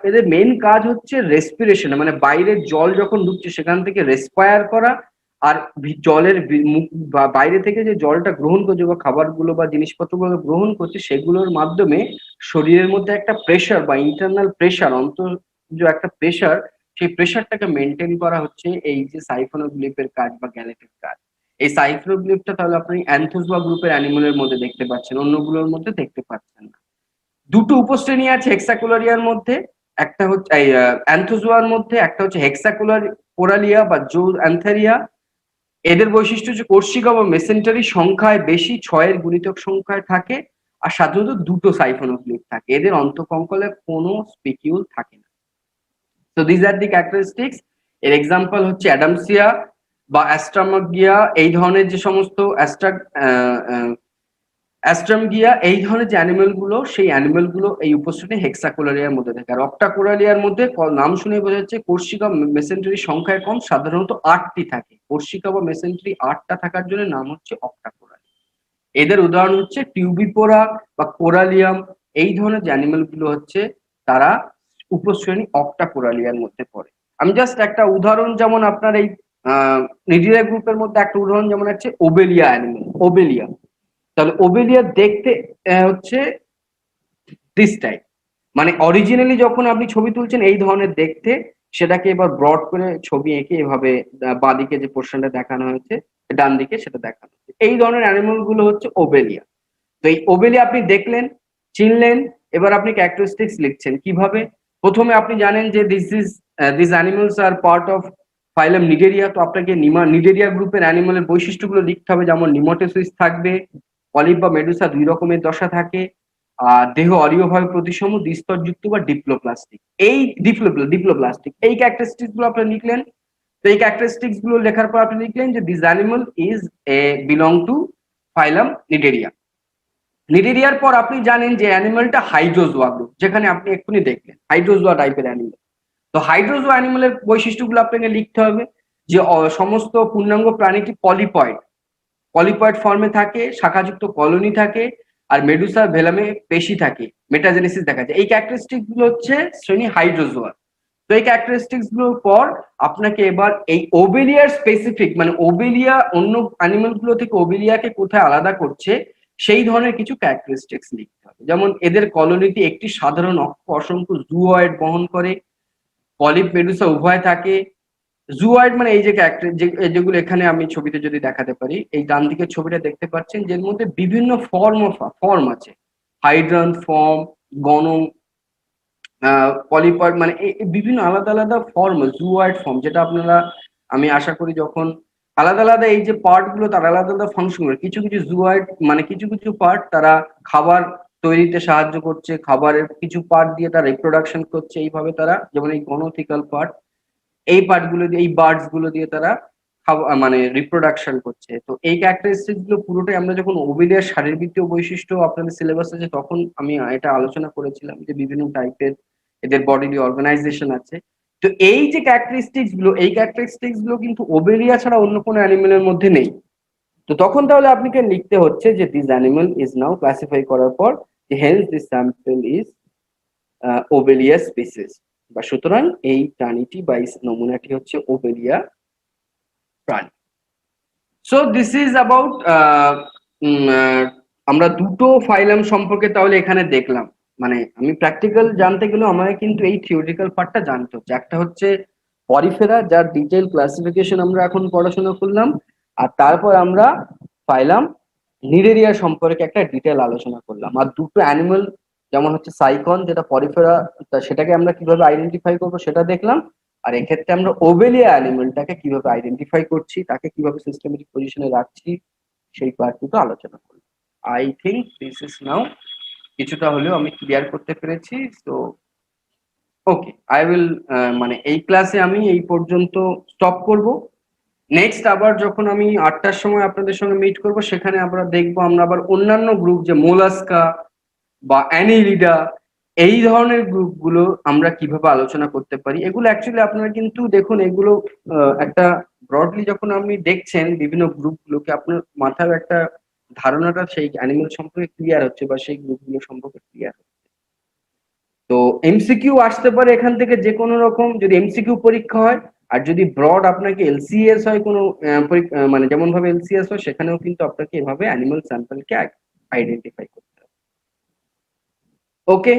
এদের মেন কাজ হচ্ছে রেসপিরেশন, মানে বাইরের জল যখন ঢুকছে সেখান থেকে রেসপায়ার করা, আর জলের মুখ বা বাইরে থেকে যে জলটা গ্রহণ করছে বা খাবারগুলো বা জিনিসপত্রগুলো গ্রহণ করছে সেগুলোর মাধ্যমে শরীরের মধ্যে একটা প্রেশার বা ইন্টারনাল প্রেশার, যে একটা প্রেশার, সেই প্রেশারটাকে মেনটেন করা হচ্ছে এই যে সাইফোনোগ্লিফের কাজ বা গ্যালেটের কাজ। এই সাইফোনোগ্লিফটা তাহলে আপনি অ্যান্থোজোয়া গ্রুপের অ্যানিমেলের মধ্যে দেখতে পাচ্ছেন, অন্যগুলোর মধ্যে দেখতে পাচ্ছেন না। দুটো উপশ্রেণী আছে হেক্সাকুলারিয়ার মধ্যে, একটা হচ্ছে এই অ্যান্থোজোয়ার মধ্যে, একটা হচ্ছে হেক্সাকুলার কোরালিয়া বা জো অ্যান্থেরিয়া। এদের বৈশিষ্ট্য হচ্ছে কোর্সিকা বা মেসেন্টারি সংখ্যায় বেশি, 6-এর গুণিতক সংখ্যায় থাকে, আর সাধারণত দুটো সাইফোনোগ্লিফ থাকে, এদের অন্তঃকঙ্কলে কোনো স্পিকিউল থাকে না। তো দিস আর দি ক্যারেক্টারিস্টিক্স। এর এক্সাম্পল হচ্ছে অ্যাডামসিয়া বা অ্যাস্ট্রামাগিয়া, এই ধরনের যে সমস্ত অ্যাস্ট্রামগিয়া, এই ধরনের যে অ্যানিমেল গুলো, সেই অ্যানিমেল গুলো এই উপশ্রেণী হেক্সাকোলারিয়ার মধ্যে থাকে। আর অক্টাকোরালিয়ার মধ্যে নাম শুনে বোঝা যাচ্ছে কোর্সিকা মেসেন্টারি সংখ্যায় কম, সাধারণত 8টি থাকে। কোর্সিকা বা মেসেন্টারি 8টা থাকার জন্য নাম হচ্ছে অক্টাকোরালিয়া। এদের উদাহরণ হচ্ছে টিউবিপোরা বা কোরালিয়াম, এই ধরনের যে অ্যানিমেল গুলো হচ্ছে তারা উপশ্রেণী অক্টাকোরালিয়ার মধ্যে পড়ে। আমি জাস্ট একটা উদাহরণ, যেমন আপনার এই নিডিরিয়া গ্রুপের মধ্যে একটা উদাহরণ যেমন হচ্ছে ওবেলিয়া অ্যানিমেল, ওবেলিয়া। তাহলে ওবেলিয়া দেখতে হচ্ছে দিস টাইপ, মানে অরিজিনালি যখন আপনি ছবি তুলছেন এই ধরনের দেখতে, সেটাকে এবার ব্রড করে ছবি এঁকে এভাবে বাঁদিকে যে পোর্শনটা দেখানো হয়েছে, ডান দিকে সেটা দেখানো হয়েছে। এই ধরনের অ্যানিমেল গুলো হচ্ছে ওবেলিয়া। তো এই ওবেলিয়া আপনি দেখলেন, চিনলেন, এবার আপনি ক্যারেক্টারিস্টিক্স লিখছেন কিভাবে। প্রথমে আপনি জানেন যে this animals are part of phylum Cnidaria. তো আপনাকে নিডেরিয়া গ্রুপের অ্যানিমেলের বৈশিষ্ট্যগুলো লিখতে হবে, যেমন নিমোটেসিস থাকবে, পলিপ বা মেডুসা 2 রকমের দশা থাকে, আর দেহ অরীয়ভাবে প্রতিসম, দ্বিস্তরযুক্ত বা ডিপ্লোপ্লাস্টিক। এই ডিপ্লোপ্লাস্টিক এই ক্যারেক্টারিস্টিক্স গুলো আপনি লিখলেন। তো এই ক্যারেক্টারিস্টিক্স গুলো লেখার পর আপনি লিখলেন যে this animal is belong to phylum Cnidaria. নিডেরিয়ার পর আপনি জানেন যে অ্যানিমালটা হাইড্রোজোয়া গ্রুপ, যেখানে আপনি এক্ষুনি দেখলেন হাইড্রোজোয়া টাইপের অ্যানিমাল। তো হাইড্রোজোয়া অ্যানিমালের বৈশিষ্ট্যগুলো আপনাকে লিখতে হবে যে সমস্ত পূর্ণাঙ্গ প্রাণীটি পলিপয়েড ফর্মে থাকে, শাখাযুক্ত কলোনি থাকে, আর মেডুসা ভেলামে পেশি থাকে, মেটাজেনেসিস দেখা যায়। এই ক্যারেক্টারিস্টিক্স গুলো হচ্ছে শ্রেণী হাইড্রোজোয়া। তো এই ক্যারেক্টারিস্টিক্স গুলোর পর আপনাকে এবার এই ওবেলিয়ার স্পেসিফিক, মানে ওবেলিয়া অন্য অ্যানিমাল গুলো থেকে ওবেলিয়াকে কোথায় আলাদা করছে সেই ধরনের কিছু ক্যারেক্টারিস্টিক্স লিখতে হবে। যেমন এদের কলোনিটি একটি সাধারণ অক্ষ অসংখ্য জুঅয়েড বহন করে, পলিপ মেডুসা উভয় থাকে। জুঅয়েড মানে এই যে ক্যারেক্টার যেগুলো এখানে আমি ছবিতে যদি দেখাতে পারি, এই ডান দিকের ছবিটা দেখতে পাচ্ছেন, যের মধ্যে বিভিন্ন ফর্ম আছে, হাইড্রান ফর্ম, গণ, পলিপয়েড, মানে বিভিন্ন আলাদা আলাদা ফর্ম, জুঅয়েড ফর্ম, যেটা আপনারা, আমি আশা করি যখন আলাদা আলাদা এই যে পার্ট গুলো তার আলাদা আলাদা ফাংশন করে, কিছু কিছু জুঅয়েড মানে কিছু কিছু পার্ট তারা খাবার তৈরিতে সাহায্য করছে, খাবারের কিছু পার্ট দিয়ে তারা রিপ্রোডাকশন করছে, এইভাবে তারা, যেমন এই গণথিক্যাল পার্ট, এই পার্ট গুলো দিয়ে, এই বার্ডস গুলো দিয়ে তারা মানে রিপ্রোডাকশন করছে। তো এই ক্যারেক্টারিস্টিক্স গুলো পুরোটাই আমরা যখন ওভিলিয়ার শারীরবৃত্তীয় বৈশিষ্ট্য আপনাদের সিলেবাস আছে তখন আমি এটা আলোচনা করেছিলাম যে বিভিন্ন টাইপের এদের বডিলি অর্গানাইজেশন আছে। তো এই যে ক্যারেক্টারিস্টিক্স গুলো কিন্তু ওবেলিয়া ছাড়া অন্য কোনো অ্যানিমেলের মধ্যে নেই। তো তখন তাহলে আপনাকে লিখতে হচ্ছে যে this animal is now classify করার পর যে hence this sample is Obelia species, বা সুতরাং এই প্রাণীটি বা এই নমুনাটি হচ্ছে ওবেলিয়া প্রাণী। সো দিস ইজ অ্যাবাউট, আমরা দুটো ফাইলাম সম্পর্কে তাহলে এখানে দেখলাম। মানে আমি প্র্যাকটিক্যাল জানতে গেলেও আমাকে কিন্তু এই থিওরিটিক্যাল পার্টটা জানতে হচ্ছে। একটা হচ্ছে পরিফেরা, যার ডিটেল ক্লাসিফিকেশন আমরা এখন পড়াশোনা করলাম, আর তারপর আমরা ফাইলাম নিডেরিয়া সম্পর্কে একটা ডিটেল আলোচনা করলাম। আর দুটো অ্যানিমাল, যেমন হচ্ছে সাইকন যেটা পরিফেরা, সেটাকে আমরা কিভাবে আইডেন্টিফাই করবো সেটা দেখলাম। আর এক্ষেত্রে আমরা ওবেলিয়া অ্যানিমালটাকে কিভাবে আইডেন্টিফাই করছি, তাকে কিভাবে সিস্টেমেটিক পজিশনে রাখছি, সেই পার্ট দুটো আলোচনা করলাম। I think this is now কিছুটা হলেও আমি ক্লিয়ার করতে পেরেছি। তো ওকে, আই উইল, মানে এই ক্লাসে আমি এই পর্যন্ত স্টপ করব। নেক্সট আবার যখন আমি 8টার সময় আপনাদের সঙ্গে মিট করব, সেখানে আমরা দেখবো আমরা আবার অন্যান্য গ্রুপ, যে মোলাস্কা বা অ্যানিলিডা, এই ধরনের গ্রুপগুলো আমরা কিভাবে আলোচনা করতে পারি। এগুলো অ্যাকচুয়ালি আপনারা কিন্তু দেখুন, এগুলো একটা ব্রডলি যখন আপনি দেখছেন বিভিন্ন গ্রুপগুলোকে, আপনার মাথায় একটা ধারণাটা সেই অ্যানিমেল সম্পর্কে ক্লিয়ার হচ্ছে বা সেই গ্রুপগুলো সম্পর্কে ক্লিয়ার হচ্ছে। তো এমসিকিউ আসতে পারে এখান থেকে যে কোনো রকম, যদি এমসিকিউ পরীক্ষা হয়, আর যদি ব্রড আপনাকে এলসিএস হয় কোনো মানে যেমন ভাবে এলসিএস হয়, সেখানেও কিন্তু আপনাকে এভাবে অ্যানিমাল স্যাম্পলকে আইডেন্টিফাই করতে হবে। ওকে,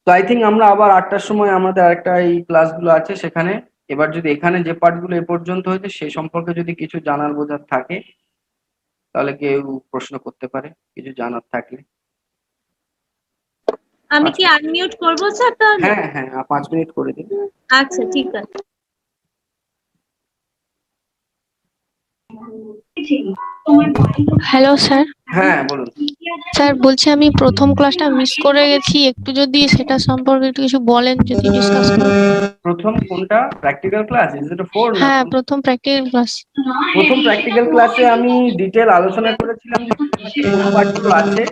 তো আই থিঙ্ক আমরা আবার 8টার সময় আমাদের আরেকটা এই ক্লাসগুলো আছে সেখানে। এবার যদি এখানে যে পার্টগুলো এ পর্যন্ত হয়েছে সেই সম্পর্কে যদি কিছু জানার বোঝার থাকে তাহলে কেউ প্রশ্ন করতে পারে কিছু জানার থাকলে। আমি কি আনমিউট করব স্যার তাহলে? হ্যাঁ হ্যাঁ, 5 মিনিট করে দিন। আচ্ছা ঠিক আছে। Hello sir. হ্যাঁ বলুন। স্যার বলছি আমি প্রথম ক্লাসটা মিস করে গেছি, একটু যদি সেটা সম্পর্কে একটু কিছু বলেন, যদি ডিসকাস করেন। প্রথম কোনটা? Practical class? Is it 4? হ্যাঁ, প্রথম প্র্যাকটিক্যাল ক্লাস। প্রথম প্র্যাকটিক্যাল ক্লাসে আমি ডিটেল আলোচনা করেছিলাম যে কোন পার্টগুলো আছে।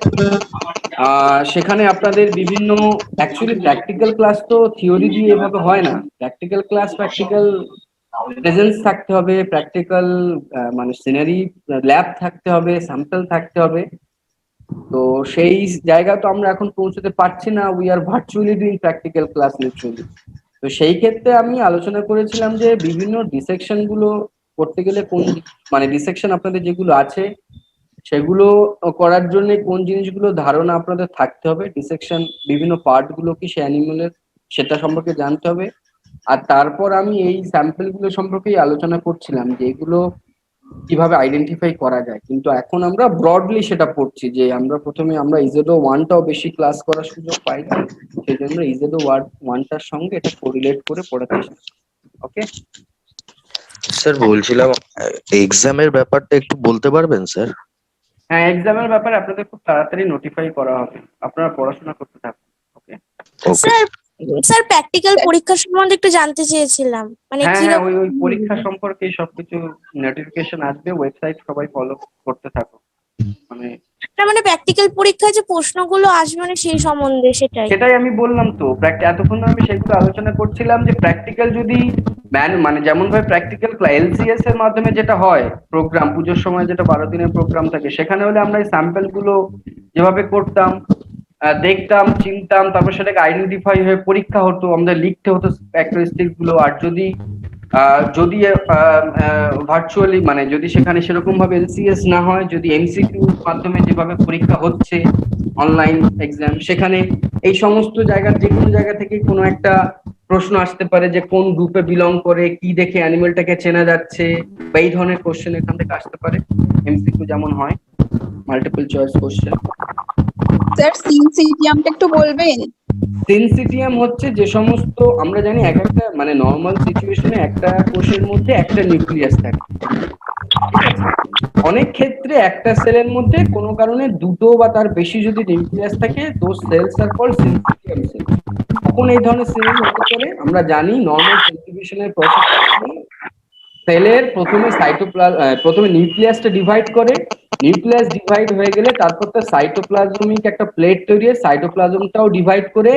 সেখানে আপনাদের বিভিন্ন অ্যাকচুয়ালি প্র্যাকটিক্যাল ক্লাস তো থিওরি দিয়ে এভাবে হয় না। প্র্যাকটিক্যাল ক্লাস প্র্যাকটিক্যাল প্রেজেন্স থাকতে হবে, প্র্যাকটিক্যাল মানে সিনারি ল্যাব থাকতে হবে, স্যাম্পল থাকতে হবে। তো সেই জায়গা তো আমরা এখন পৌঁছতে পারছি না। We are virtually doing practical class literally. তো সেই ক্ষেত্রে আমি আলোচনা করেছিলাম যে বিভিন্ন ডিসেকশন গুলো করতে গেলে কোন মানে ডিসেকশন আপনাদের যেগুলো আছে সেগুলো করার জন্য কোন জিনিসগুলো ধারণা আপনাদের থাকতে হবে, ডিসেকশন বিভিন্ন পার্ট গুলো কি সে অ্যানিমেলের সেটা সম্পর্কে জানতে হবে। আর তারপর আমি এই স্যাম্পল গুলো সম্পর্কেই আলোচনা করছিলাম যে এগুলো কিভাবে আইডেন্টিফাই করা যায়। কিন্তু এখন আমরা ব্রডলি সেটা পড়ছি যে আমরা প্রথমে আমরা ইজেডো 1টাও বেশি ক্লাস করার সুযোগ পাই না, সেই জন্য ইজেডো 1টার সঙ্গে এটা কোরিলেট করে পড়াতে। ওকে স্যার বলছিলাম এক্সামের ব্যাপারটা একটু বলতে পারবেন স্যার? হ্যাঁ, এক্সামের ব্যাপারে আপনাদের খুব তাড়াতাড়ি নোটিফাই করা হবে, আপনারা পড়াশোনা করতে থাকুন। ওকে ওকে স্যার প্র্যাকটিক্যাল পরীক্ষা সম্বন্ধে একটু জানতে চেয়েছিলাম, মানে হ্যাঁ কি হ্যাঁ, ওই পরীক্ষা সম্পর্কে সবকিছু নোটিফিকেশন আসবে, ওয়েবসাইট সবাই ফলো করতে থাকো। মানে প্র্যাকটিক্যাল পরীক্ষায় যে প্রশ্নগুলো আসবে মানে সেই সম্বন্ধে সেটাই আমি বললাম তো, এতক্ষণ আমি সেগুলো আলোচনা করছিলাম যে প্র্যাকটিক্যাল যদি মানে যেমন ভাবে প্র্যাকটিক্যাল এলসিএস এর মাধ্যমে যেটা হয় প্রোগ্রাম, পুজোর সময় যেটা 12 দিনের প্রোগ্রাম থাকে, সেখানে হলে আমরা এই স্যাম্পল গুলো যেভাবে করতাম, দেখতাম, চিনতাম, তারপর সেটাকে আইডেন্টিফাই হয়ে পরীক্ষা হতো, আমাদের লিখতে হতো ক্যারেক্টারিস্টিক গুলো। আর যদি যদি ভার্চুয়ালি মানে যদি সেখানে সেরকম ভাবে এলসিএস না হয়, যদি এমসিকিউ মাধ্যমে যেভাবে পরীক্ষা হচ্ছে অনলাইন এক্সাম, সেখানে এই সমস্ত জায়গার যে কোনো জায়গা থেকে কোনো একটা প্রশ্ন আসতে পারে যে কোন গ্রুপে বিলং করে, কি দেখে অ্যানিমেলটাকে চেনা যাচ্ছে, বা এই ধরনের কোশ্চেন এখান থেকে আসতে পারে। এমসিকিউ যেমন হয় মাল্টিপল চয়েস কোশ্চেন। স্যার সিনসিটিয়ামটা একটু বলবেন? সিনসিটিয়াম হচ্ছে যে সমস্ত আমরা জানি এক একটা মানে নর্মাল সিচুয়েশনে একটা কোষের মধ্যে একটা নিউক্লিয়াস থাকে, অনেক ক্ষেত্রে একটা সেলের মধ্যে কোনো কারণে দুটো বা তার বেশি যদি নিউক্লিয়াস থাকে, those cells are called syncytium cell. তখন এই ধরনের সেল হতে পারে, আমরা জানি নর্মাল সেন্ট্রিফিউশনের প্রসেস সেলের প্রথমে নিউক্লিয়াসটা ডিভাইড করে, নিউক্লিয়াস ডিভাইড হয়ে গেলে তারপর তার সাইটোপ্লাজমিক একটা প্লেট তৈরি হয়, সাইটোপ্লাজমটাও ডিভাইড করে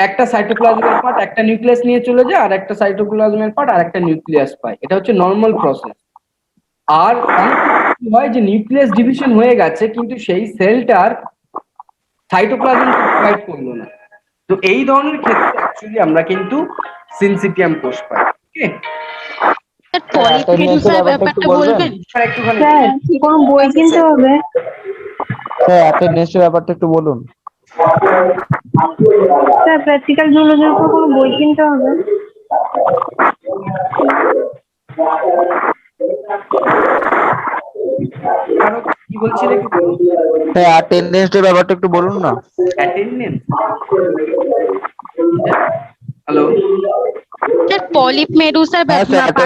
একটা সাইটোপ্লাজমের পার্ট একটা নিউক্লিয়াস নিয়ে চলে যায়, আর একটা সাইটোপ্লাজমের পার্ট আর একটা নিউক্লিয়াস পায়। এটা হচ্ছে নর্মাল প্রসেস। আর অনেক কি হয় যে নিউক্লিয়াস ডিভিশন হয়ে গেছে কিন্তু সেই সেলটার সাইটোপ্লাজম ডিভাইড করলো না। তো এই ধরনের ক্ষেত্রে অ্যাকচুয়ালি আমরা কিন্তু সিনসিটিয়াম কোষ পাই। ওকে পলিফেজের ব্যাপারটা বলবেন? একটুখানি স্যার কোনো বই কিনতে হবে? স্যার অ্যাটেন্ডেন্সের ব্যাপারটা একটু বলুন। স্যার প্র্যাকটিক্যাল জুলজির উপর কোনো বই কিনতে হবে? আরো কি বলছিলে একটু বলুন। স্যার অ্যাটেন্ডেন্সের ব্যাপারটা একটু বলুন না। অ্যাটেন্ডেন্স? হ্যালো স্যার পলিফেজের হ্যাঁ স্যার ব্যাপারটা